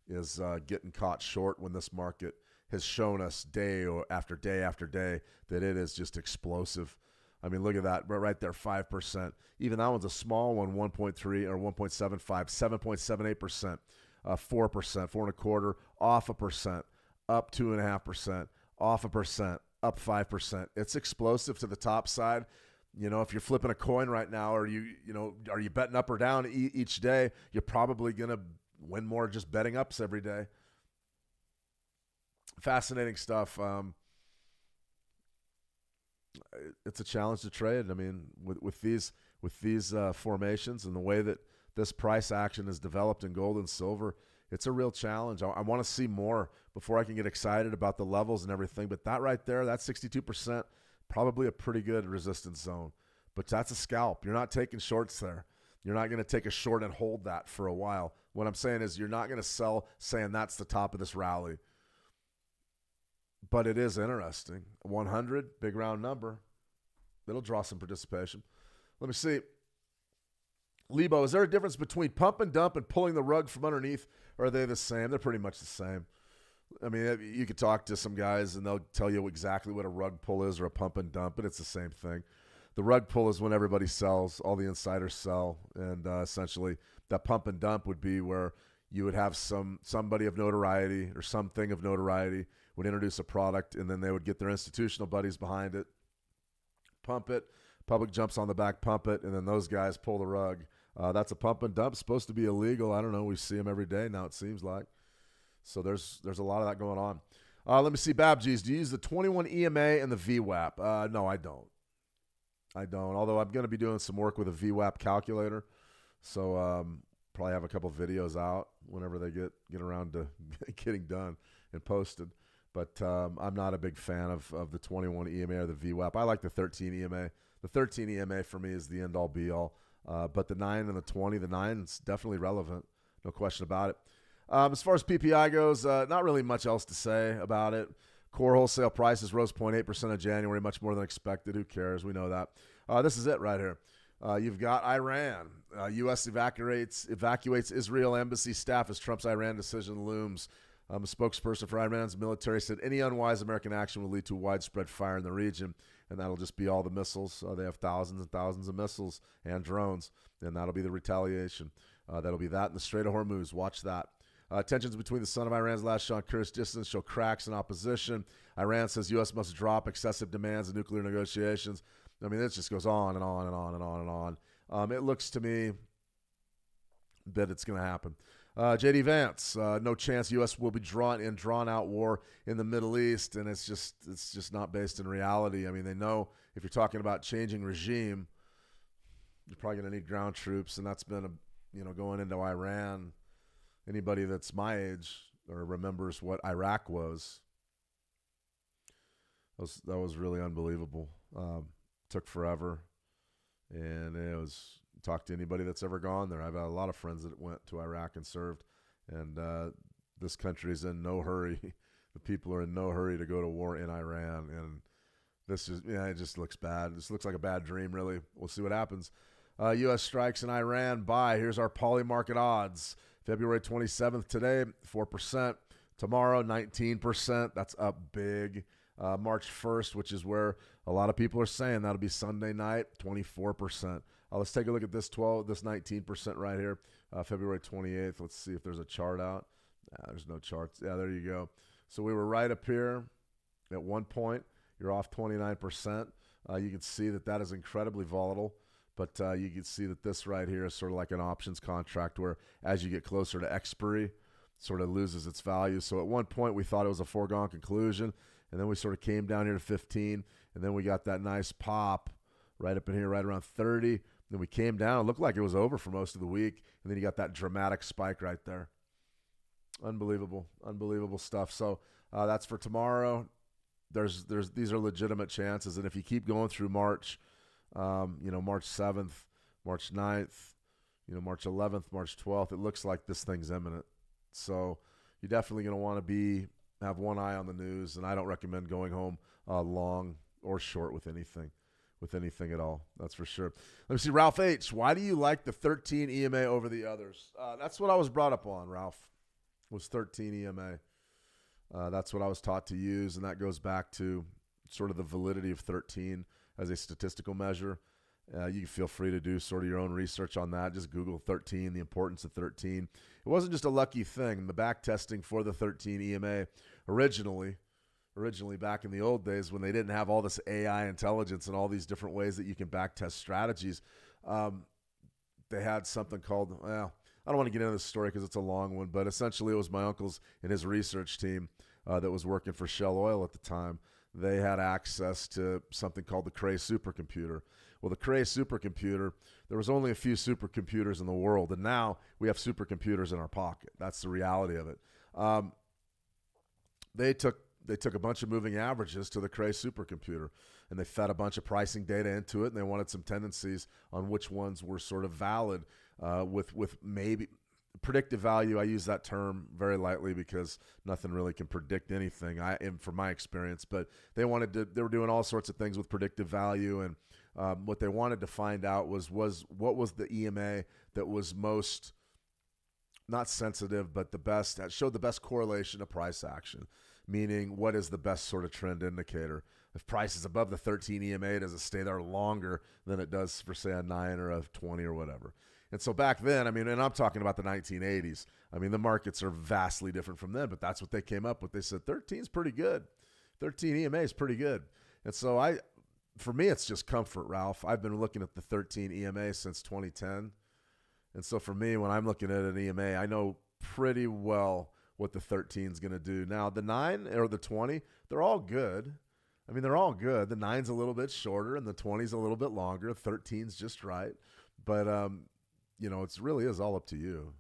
is getting caught short when this market has shown us day after day after day that it is just explosive. I mean, look at that right there, 5%. Even that one's a small one, 1.3 or 1.75, 7.78%, 4%, 4.25, off 1%, up 2.5%, off 1%, up 5%. It's explosive to the top side. You know, if you're flipping a coin right now, are you betting up or down each day? You're probably going to win more just betting ups every day. Fascinating stuff. It's a challenge to trade. I mean, with these formations and the way that this price action is developed in gold and silver, it's a real challenge. I want to see more before I can get excited about the levels and everything. But that right there, that 62%, probably a pretty good resistance zone. But that's a scalp. You're not taking shorts there. You're not going to take a short and hold that for a while. What I'm saying is you're not going to sell saying that's the top of this rally. But it is interesting. 100, big round number. It'll draw some participation. Let me see. Lebo, is there a difference between pump and dump and pulling the rug from underneath, or are they the same? They're pretty much the same. I mean, you could talk to some guys, and they'll tell you exactly what a rug pull is or a pump and dump, and it's the same thing. The rug pull is when everybody sells, all the insiders sell, and essentially that pump and dump would be where you would have somebody of notoriety or something of notoriety would introduce a product, and then they would get their institutional buddies behind it, pump it, public jumps on the back, pump it, and then those guys pull the rug. That's a pump and dump. It's supposed to be illegal. I don't know. We see them every day now, it seems like. So there's a lot of that going on. Let me see. Babgees, do you use the 21 EMA and the VWAP? No, I don't. Although I'm going to be doing some work with a VWAP calculator. So probably have a couple videos out whenever they get around to getting done and posted. But I'm not a big fan of the 21 EMA or the VWAP. I like the 13 EMA. The 13 EMA for me is the end-all, be-all. But the 9 and the 20, the 9 is definitely relevant. No question about it. As far as PPI goes, not really much else to say about it. Core wholesale prices rose 0.8% in January, much more than expected. Who cares? We know that. This is it right here. You've got Iran. U.S. evacuates Israel embassy staff as Trump's Iran decision looms. A spokesperson for Iran's military said any unwise American action will lead to widespread fire in the region, and that'll just be all the missiles. They have thousands and thousands of missiles and drones, and that'll be the retaliation. That'll be that in the Strait of Hormuz. Watch that. Tensions between the son of Iran's last Shah and Kurdish dissidents show cracks in opposition. Iran says U.S. must drop excessive demands in nuclear negotiations. I mean, it just goes on and on and on and on and on. It looks to me that it's going to happen. J.D. Vance, no chance U.S. will be drawn out war in the Middle East, and it's just not based in reality. I mean, they know if you're talking about changing regime, you're probably going to need ground troops, and that's been going into Iran. Anybody that's my age or remembers what Iraq was, that was really unbelievable. Took forever, and it was. Talk to anybody that's ever gone there. I've had a lot of friends that went to Iraq and served, and this country is in no hurry. The people are in no hurry to go to war in Iran, and it just looks bad. This looks like a bad dream, really. We'll see what happens. U.S. strikes in Iran. Buy. Here's our poly market odds. February 27th today, 4%. Tomorrow, 19%. That's up big. March 1st, which is where a lot of people are saying that'll be Sunday night, 24%. Let's take a look at this 19% right here, February 28th. Let's see if there's a chart out. There's no charts. Yeah, there you go. So we were right up here at one point. You're off 29%. You can see that is incredibly volatile, but you can see that this right here is sort of like an options contract where as you get closer to expiry, sort of loses its value. So at one point we thought it was a foregone conclusion, and then we sort of came down here to 15, and then we got that nice pop right up in here, right around 30. Then we came down. It looked like it was over for most of the week, and then you got that dramatic spike right there. Unbelievable stuff. So that's for tomorrow. these are legitimate chances, and if you keep going through March, March 7th, March 9th, March 11th, March 12th, it looks like this thing's imminent. So you're definitely going to want to have one eye on the news, and I don't recommend going home long or short with anything at all. That's for sure. Let me see, Ralph H. Why do you like the 13 EMA over the others? That's what I was brought up on, Ralph, was 13 EMA. That's what I was taught to use, and that goes back to sort of the validity of 13 as a statistical measure. You can feel free to do sort of your own research on that. Just Google 13, the importance of 13. It wasn't just a lucky thing. The back testing for the 13 EMA originally back in the old days when they didn't have all this AI intelligence and all these different ways that you can back test strategies, they had something called, I don't want to get into this story because it's a long one, but essentially it was my uncle's and his research team that was working for Shell Oil at the time. They had access to something called the Cray supercomputer. Well, the Cray supercomputer, there was only a few supercomputers in the world, and now we have supercomputers in our pocket. That's the reality of it. They took a bunch of moving averages to the Cray supercomputer, and they fed a bunch of pricing data into it, and they wanted some tendencies on which ones were sort of valid with maybe predictive value. I use that term very lightly because nothing really can predict anything from my experience, but they were doing all sorts of things with predictive value, and what they wanted to find out was what was the EMA that was most not sensitive, but that showed the best correlation to price action. Meaning, what is the best sort of trend indicator? If price is above the 13 EMA, does it stay there longer than it does for, say, a 9 or a 20 or whatever? And so back then, and I'm talking about the 1980s, the markets are vastly different from then, but that's what they came up with. They said 13 is pretty good. 13 EMA is pretty good. And so for me, it's just comfort, Ralph. I've been looking at the 13 EMA since 2010. And so for me, when I'm looking at an EMA, I know pretty well what the 13 is going to do. Now, the 9 or the 20, they're all good. They're all good. The 9's a little bit shorter and the 20's a little bit longer. 13's just right. But, it really is all up to you.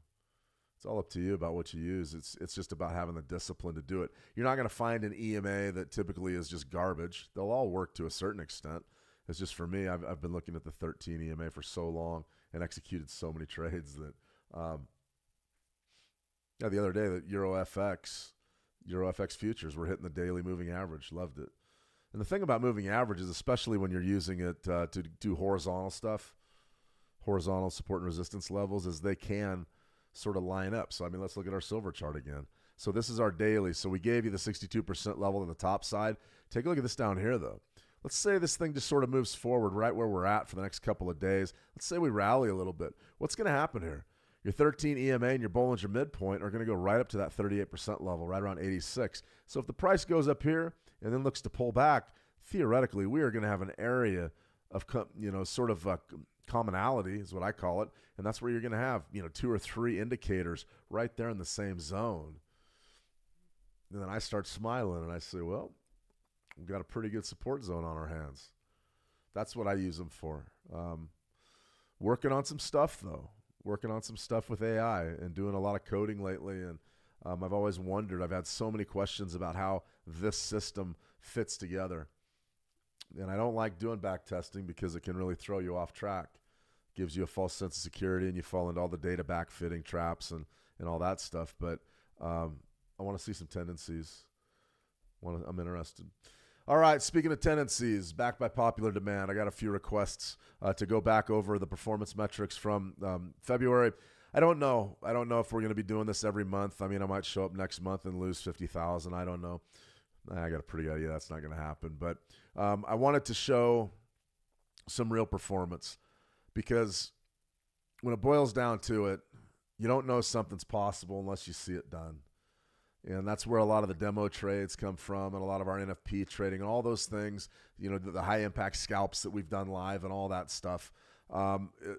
It's all up to you about what you use. It's just about having the discipline to do it. You're not going to find an EMA that typically is just garbage. They'll all work to a certain extent. It's just for me, I've been looking at the 13 EMA for so long and executed so many trades that the other day, that Euro FX futures were hitting the daily moving average. Loved it. And the thing about moving averages, especially when you're using it to do horizontal stuff, horizontal support and resistance levels, is they can sort of line up. So, let's look at our silver chart again. So this is our daily. So we gave you the 62% level on the top side. Take a look at this down here, though. Let's say this thing just sort of moves forward right where we're at for the next couple of days. Let's say we rally a little bit. What's going to happen here? Your 13 EMA and your Bollinger midpoint are going to go right up to that 38% level, right around 86. So if the price goes up here and then looks to pull back, theoretically, we are going to have an area of, commonality is what I call it. And that's where you're going to have, 2 or 3 indicators right there in the same zone. And then I start smiling and I say, well, we've got a pretty good support zone on our hands. That's what I use them for. Working on some stuff, though. Working on some stuff with AI and doing a lot of coding lately. And I've always wondered, I've had so many questions about how this system fits together. And I don't like doing back testing because it can really throw you off track. Gives you a false sense of security and you fall into all the data backfitting traps and all that stuff. But I want to see some tendencies. I'm interested. All right, speaking of tendencies, back by popular demand, I got a few requests to go back over the performance metrics from February. I don't know if we're going to be doing this every month. I might show up next month and lose 50,000. I don't know. I got a pretty good idea that's not going to happen. But I wanted to show some real performance because when it boils down to it, you don't know something's possible unless you see it done. And that's where a lot of the demo trades come from and a lot of our NFP trading and all those things, the high impact scalps that we've done live and all that stuff.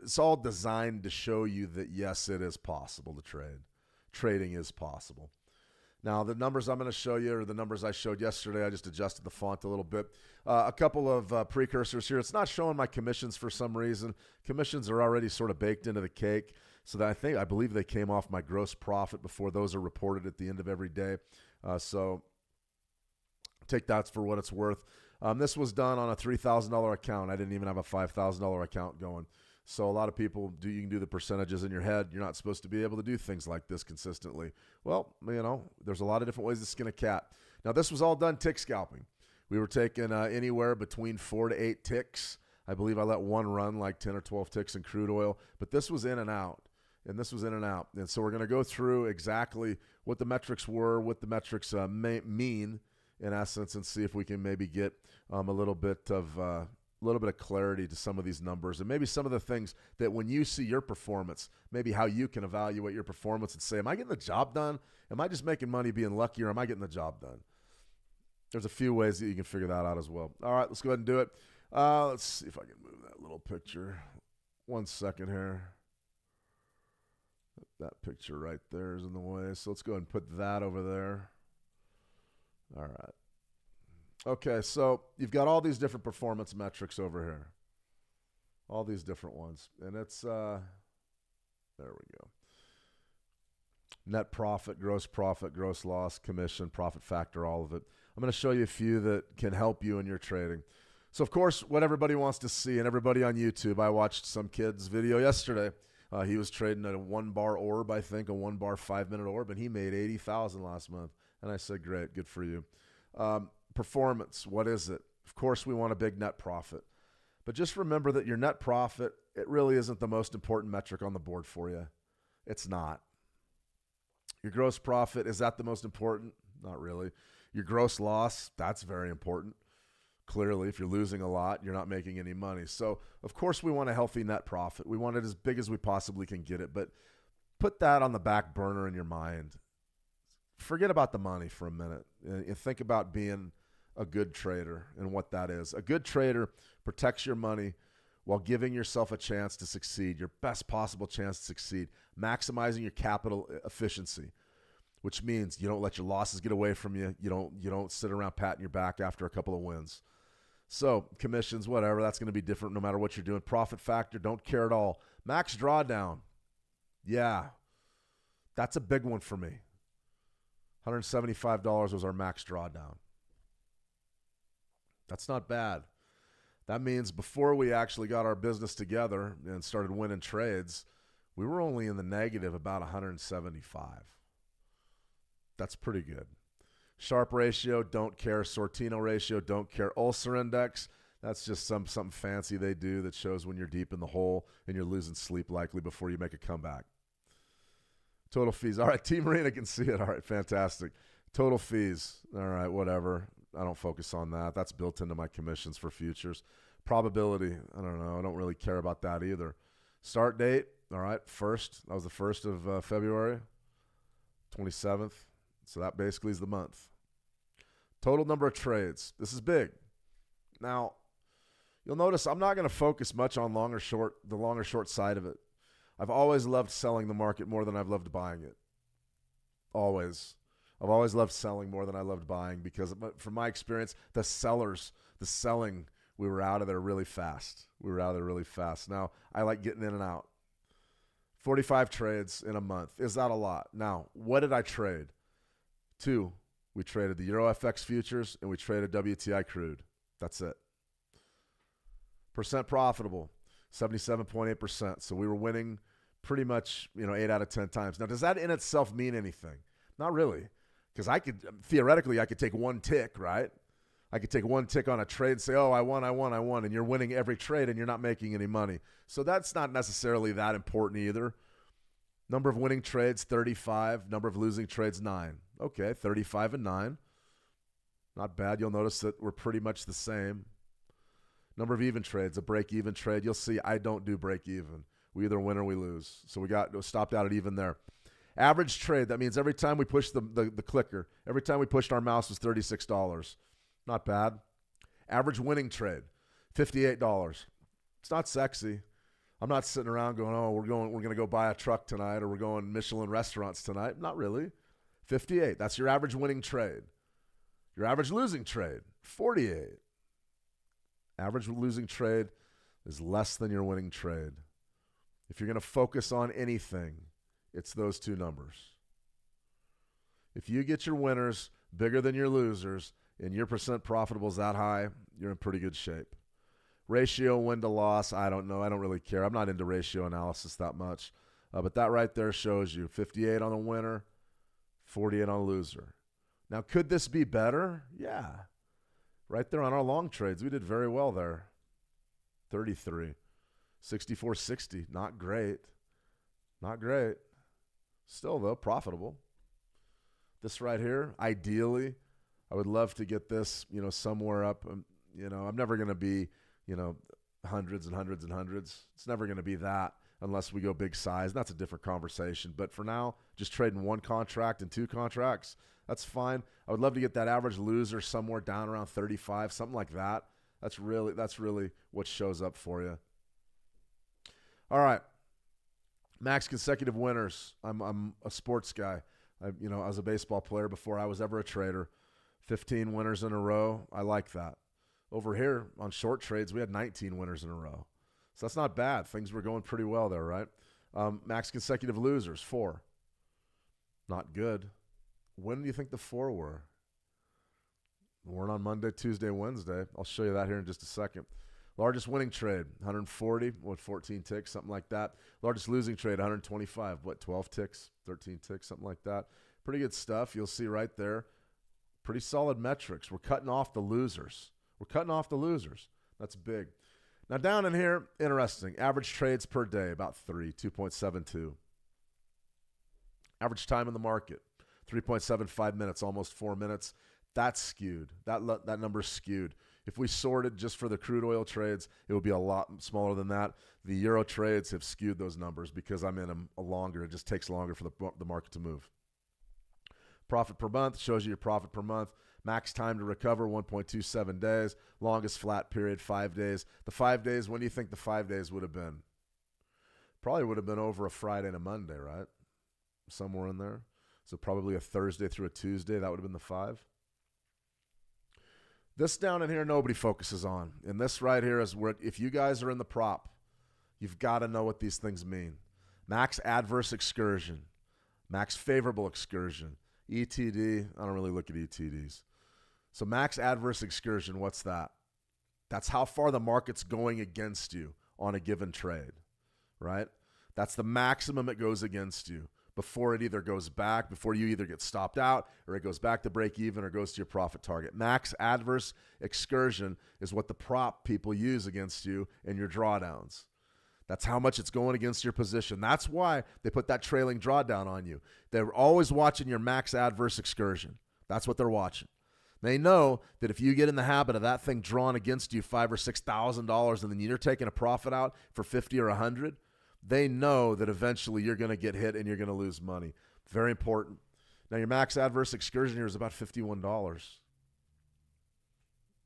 It's all designed to show you that, yes, it is possible to trade. Trading is possible. Now, the numbers I'm going to show you are the numbers I showed yesterday. I just adjusted the font a little bit. A couple of precursors here. It's not showing my commissions for some reason. Commissions are already sort of baked into the cake. So that I believe they came off my gross profit before those are reported at the end of every day. So Take that for what it's worth. This was done on a $3,000 account. I didn't even have a $5,000 account going. So a lot of people you can do the percentages in your head. You're not supposed to be able to do things like this consistently. Well, there's a lot of different ways to skin a cat. Now, this was all done tick scalping. We were taking anywhere between 4 to 8 ticks. I believe I let one run like 10 or 12 ticks in crude oil, but this was in and out. And this was in and out. And so we're going to go through exactly what the metrics were, what the metrics mean in essence, and see if we can maybe get a little bit of clarity to some of these numbers, and maybe some of the things that when you see your performance, maybe how you can evaluate your performance and say, am I getting the job done? Am I just making money being lucky, or am I getting the job done? There's a few ways that you can figure that out as well. All right, let's go ahead and do it. Let's see if I can move that little picture. 1 second here. That picture right there is in the way, so let's go ahead and put that over there. All right. Okay, so you've got all these different performance metrics over here. All these different ones. And it's, there we go. Net profit, gross loss, commission, profit factor, all of it. I'm going to show you a few that can help you in your trading. So, of course, what everybody wants to see, and everybody on YouTube, I watched some kid's video yesterday. He was trading at a 1-bar orb, I think, a 1-bar 5-minute orb, and he made $80,000 last month. And I said, great, good for you. Performance, what is it? Of course, we want a big net profit. But just remember that your net profit, it really isn't the most important metric on the board for you. It's not. Your gross profit, is that the most important? Not really. Your gross loss, that's very important. Clearly, if you're losing a lot, you're not making any money. So, of course, we want a healthy net profit. We want it as big as we possibly can get it. But put that on the back burner in your mind. Forget about the money for a minute and think about being a good trader and what that is. A good trader protects your money while giving yourself a chance to succeed, your best possible chance to succeed, maximizing your capital efficiency, which means you don't let your losses get away from you. You don't sit around patting your back after a couple of wins. So commissions, whatever, that's going to be different no matter what you're doing. Profit factor, don't care at all. Max drawdown. Yeah, that's a big one for me. $175 was our max drawdown. That's not bad. That means before we actually got our business together and started winning trades, we were only in the negative about 175. That's pretty good. Sharp ratio, don't care. Sortino ratio, don't care. Ulcer index, that's just something fancy they do that shows when you're deep in the hole and you're losing sleep likely before you make a comeback. Total fees. All right, Team Marina can see it. All right, fantastic. Total fees. All right, whatever. I don't focus on that. That's built into my commissions for futures. Probability. I don't know. I don't really care about that either. Start date. All right, first. That was the 1st of February. 27th. So that basically is the month. Total number of trades. This is big. Now, you'll notice I'm not going to focus much on the long or short side of it. I've always loved selling the market more than I've loved buying it. Always. I've always loved selling more than I loved buying because from my experience, the selling, we were out of there really fast. Now, I like getting in and out. 45 trades in a month. Is that a lot? Now, what did I trade? 2. We traded the Euro FX futures and we traded WTI crude. That's it. Percent profitable. 77.8%. So we were winning pretty much, 8 out of 10 times. Now, does that in itself mean anything? Not really. Because theoretically, I could take one tick, right? I could take one tick on a trade and say, oh, I won. And you're winning every trade and you're not making any money. So that's not necessarily that important either. Number of winning trades, 35. Number of losing trades, 9. Okay, 35 and 9. Not bad. You'll notice that we're pretty much the same. Number of even trades, a break-even trade. You'll see I don't do break-even. We either win or we lose. So we stopped out at even there. Average trade, that means every time we pushed the clicker, every time we pushed our mouse was $36. Not bad. Average winning trade, $58. It's not sexy. I'm not sitting around going, oh, we're going to go buy a truck tonight or we're going Michelin restaurants tonight. Not really. 58. That's your average winning trade. Your average losing trade, 48. Average losing trade is less than your winning trade. If you're going to focus on anything, it's those two numbers. If you get your winners bigger than your losers, and your percent profitable is that high, you're in pretty good shape. Ratio win to loss, I don't know. I don't really care. I'm not into ratio analysis that much. But that right there shows you 58 on a winner, 48 on a loser. Now, could this be better? Yeah. Right there on our long trades, we did very well there. 33. 64.60. Not great. Not great. Still, though, profitable. This right here, ideally, I would love to get this, somewhere up. I'm never going to be, hundreds and hundreds and hundreds. It's never going to be that unless we go big size. That's a different conversation. But for now, just trading one contract and two contracts, that's fine. I would love to get that average loser somewhere down around 35, something like that. That's really what shows up for you. All right. Max consecutive winners. I'm a sports guy. I was a baseball player before I was ever a trader. 15 winners in a row. I like that. Over here on short trades, we had 19 winners in a row. So that's not bad. Things were going pretty well there, right? Max consecutive losers, 4. Not good. When do you think the 4 were? Weren't on Monday, Tuesday, Wednesday. I'll show you that here in just a second. Largest winning trade, 140, 14 ticks, something like that. Largest losing trade, 125, 12 ticks, 13 ticks, something like that. Pretty good stuff. You'll see right there. Pretty solid metrics. We're cutting off the losers. That's big. Now down in here, interesting. Average trades per day, about 3, 2.72. Average time in the market, 3.75 minutes, almost 4 minutes. That's skewed. That number's skewed. If we sorted just for the crude oil trades, it would be a lot smaller than that. The euro trades have skewed those numbers because I'm in them longer. It just takes longer for the market to move. Profit per month shows you your profit per month. Max time to recover, 1.27 days. Longest flat period, 5 days. The 5 days, when do you think the 5 days would have been? Probably would have been over a Friday and a Monday, right? Somewhere in there. So probably a Thursday through a Tuesday. That would have been the 5. This down in here, nobody focuses on. And this right here is where, if you guys are in the prop, you've got to know what these things mean. Max adverse excursion. Max favorable excursion. ETD, I don't really look at ETDs. So max adverse excursion, what's that? That's how far the market's going against you on a given trade, right? That's the maximum it goes against you before it either goes back, before you either get stopped out or it goes back to break even or goes to your profit target. Max adverse excursion is what the prop people use against you in your drawdowns. That's how much it's going against your position. That's why they put that trailing drawdown on you. They're always watching your max adverse excursion. That's what they're watching. They know that if you get in the habit of that thing drawn against you $5,000 or $6,000 and then you're taking a profit out for 50 or 100, they know that eventually you're going to get hit and you're going to lose money. Very important. Now, your max adverse excursion here is about $51.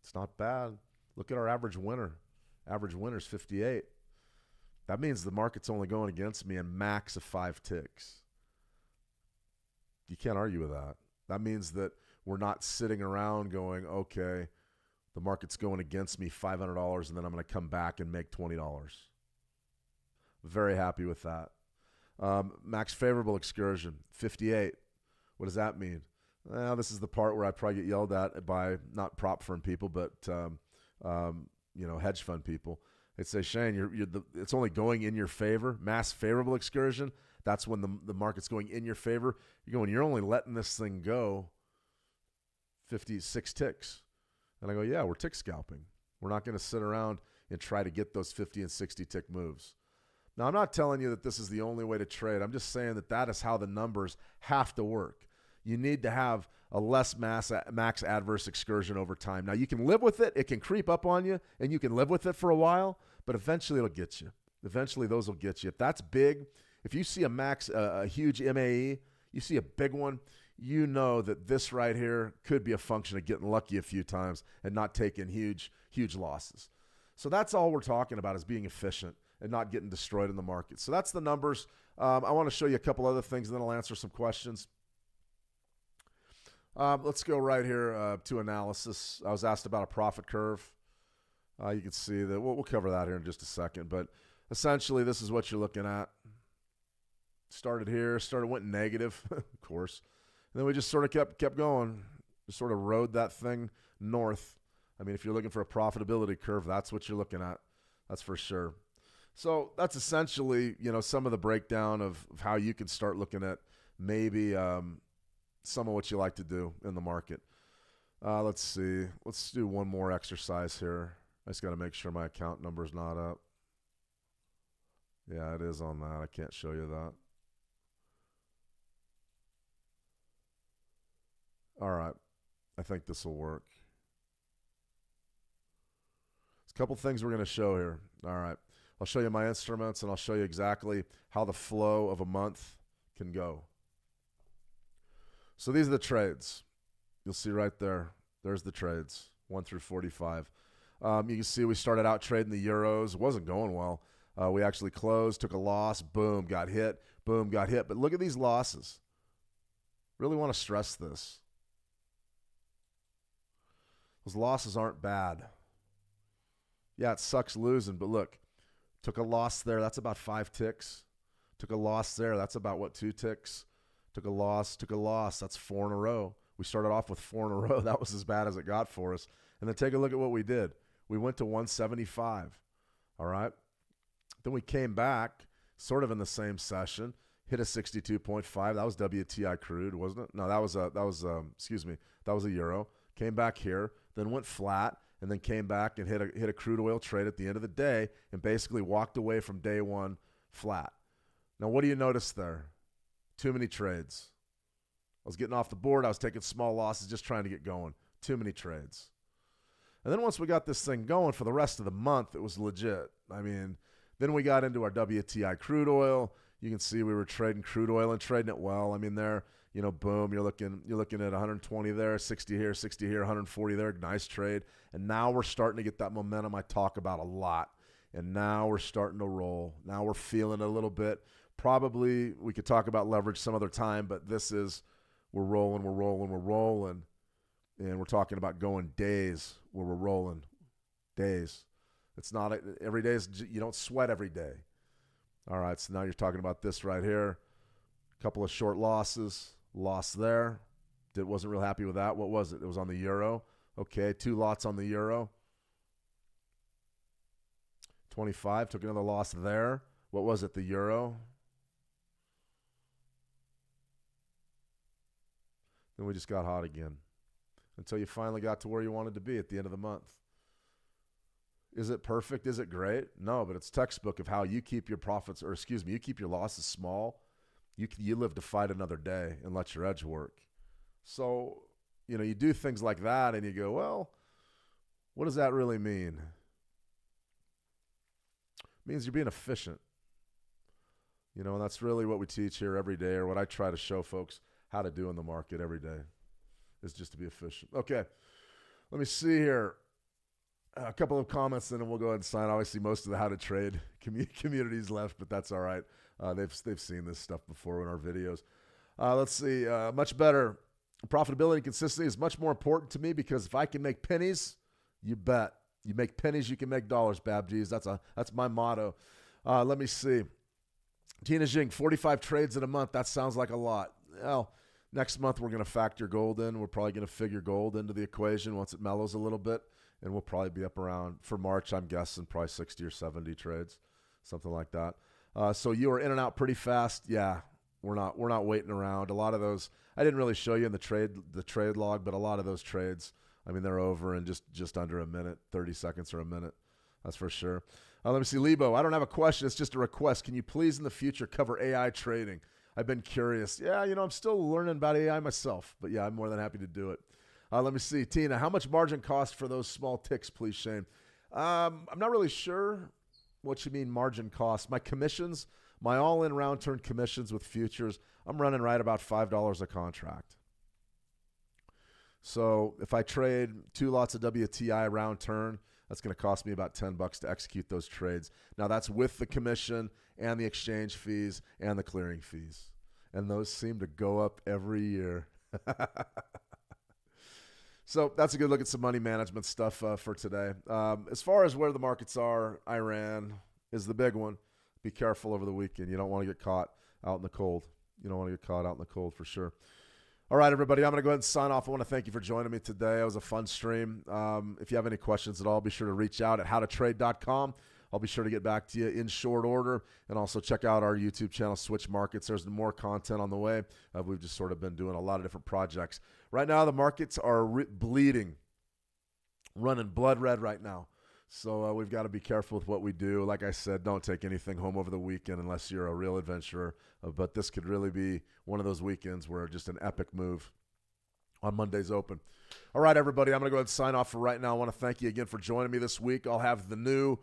It's not bad. Look at our average winner. Average winner is 58. That means the market's only going against me a max of 5 ticks. You can't argue with that. That means that we're not sitting around going, okay, the market's going against me $500 and then I'm going to come back and make $20. Very happy with that. Max favorable excursion, 58. What does that mean? Well, this is the part where I probably get yelled at by not prop firm people, but hedge fund people. They'd say, Shane, it's only going in your favor. Mass favorable excursion, that's when the market's going in your favor. You're only letting this thing go 56 ticks. And I go, yeah, we're tick scalping. We're not going to sit around and try to get those 50 and 60 tick moves. Now, I'm not telling you that this is the only way to trade. I'm just saying that is how the numbers have to work. You need to have a less max adverse excursion over time. Now, you can live with it. It can creep up on you, and you can live with it for a while, but eventually it'll get you. Eventually those will get you. If that's big, if you see a huge MAE, you see a big one, you know that this right here could be a function of getting lucky a few times and not taking huge losses. So that's all we're talking about, is being efficient and not getting destroyed in the market. So that's the numbers. I want to show you a couple other things, and then I'll answer some questions. Let's go right here to analysis. I was asked about a profit curve. You can see that we'll cover that here in just a second. But essentially, this is what you're looking at. Started here, went negative, of course. And then we just sort of kept going. Just sort of rode that thing north. I mean, if you're looking for a profitability curve, that's what you're looking at. That's for sure. So that's essentially, some of the breakdown of how you can start looking at maybe some of what you like to do in the market. Let's see. Let's do one more exercise here. I just got to make sure my account number is not up. Yeah, it is on that. I can't show you that. All right. I think this will work. There's a couple things we're going to show here. All right. I'll show you my instruments, and I'll show you exactly how the flow of a month can go. So these are the trades. You'll see right there. There's the trades, 1 through 45. You can see we started out trading the euros. It wasn't going well. We actually closed, took a loss, boom, got hit, boom, got hit. But look at these losses. Really want to stress this. Those losses aren't bad. Yeah, it sucks losing, but look, took a loss there. That's about 5 ticks. Took a loss there. That's about, 2 ticks? Took a loss. That's 4 in a row. We started off with 4 in a row. That was as bad as it got for us. And then take a look at what we did. We went to 175. All right. Then we came back sort of in the same session, hit a 62.5. That was WTI crude, wasn't it? No, that was a euro. Came back here, then went flat, and then came back and hit a crude oil trade at the end of the day and basically walked away from day one flat. Now, what do you notice there? Too many trades. I was getting off the board. I was taking small losses, just trying to get going. Too many trades. And then once we got this thing going for the rest of the month, it was legit. I mean, then we got into our WTI crude oil. You can see we were trading crude oil and trading it well. I mean, there, boom, you're looking at 120 there, 60 here, 140 there. Nice trade. And now we're starting to get that momentum I talk about a lot. And now we're starting to roll. Now we're feeling it a little bit. Probably we could talk about leverage some other time, but this is, we're rolling. And we're talking about going days where we're rolling. Days. It's not every day. You don't sweat every day. All right, so now you're talking about this right here. A couple of short losses. Loss there. Wasn't real happy with that. What was it? It was on the euro. Okay, 2 lots on the euro. 25. Took another loss there. What was it? The euro. Then we just got hot again until you finally got to where you wanted to be at the end of the month. Is it perfect? Is it great? No, but it's textbook of how you keep your profits, you keep your losses small. You live to fight another day and let your edge work. So, you do things like that and you go, well, what does that really mean? It means you're being efficient. And that's really what we teach here every day, or what I try to show folks how to do in the market every day, is just to be efficient. Okay, let me see here. A couple of comments, then we'll go ahead and sign. Obviously, most of the how to trade communities left, but that's all right. They've seen this stuff before in our videos. Let's see. Much better. Profitability and consistency is much more important to me, because if I can make pennies, you bet. You make pennies, you can make dollars, Babjeez. That's my motto. Let me see. Tina Jing, 45 trades in a month. That sounds like a lot. Well, next month we're going to factor gold in. We're probably going to figure gold into the equation once it mellows a little bit. And we'll probably be up around, for March, I'm guessing, probably 60 or 70 trades, something like that. So you are in and out pretty fast. Yeah, we're not waiting around. A lot of those, I didn't really show you in the trade log, but a lot of those trades, I mean, they're over in just under a minute, 30 seconds or a minute. That's for sure. Let me see, Lebo. I don't have a question. It's just a request. Can you please in the future cover AI trading? I've been curious. Yeah, I'm still learning about AI myself, but yeah, I'm more than happy to do it. Let me see. Tina, how much margin cost for those small ticks, please, Shane? I'm not really sure what you mean margin cost. My commissions, my all-in round turn commissions with futures, I'm running right about $5 a contract. So if I trade 2 lots of WTI round turn, that's going to cost me about $10 to execute those trades. Now, that's with the commission and the exchange fees and the clearing fees. And those seem to go up every year. So that's a good look at some money management stuff for today. As far as where the markets are, Iran is the big one. Be careful over the weekend. You don't want to get caught out in the cold. You don't want to get caught out in the cold for sure. All right, everybody, I'm going to go ahead and sign off. I want to thank you for joining me today. It was a fun stream. If you have any questions at all, be sure to reach out at howtotrade.com. I'll be sure to get back to you in short order. And also check out our YouTube channel, Switch Markets. There's more content on the way. We've just sort of been doing a lot of different projects. Right now, the markets are bleeding, running blood red right now. So we've got to be careful with what we do. Like I said, don't take anything home over the weekend unless you're a real adventurer. But this could really be one of those weekends where just an epic move on Monday's open. All right, everybody, I'm going to go ahead and sign off for right now. I want to thank you again for joining me this week. I'll have the new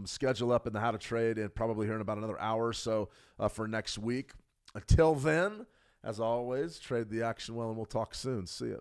schedule up in the How to Trade and probably here in about another hour or so for next week. Until then, as always, trade the action well, and we'll talk soon. See ya.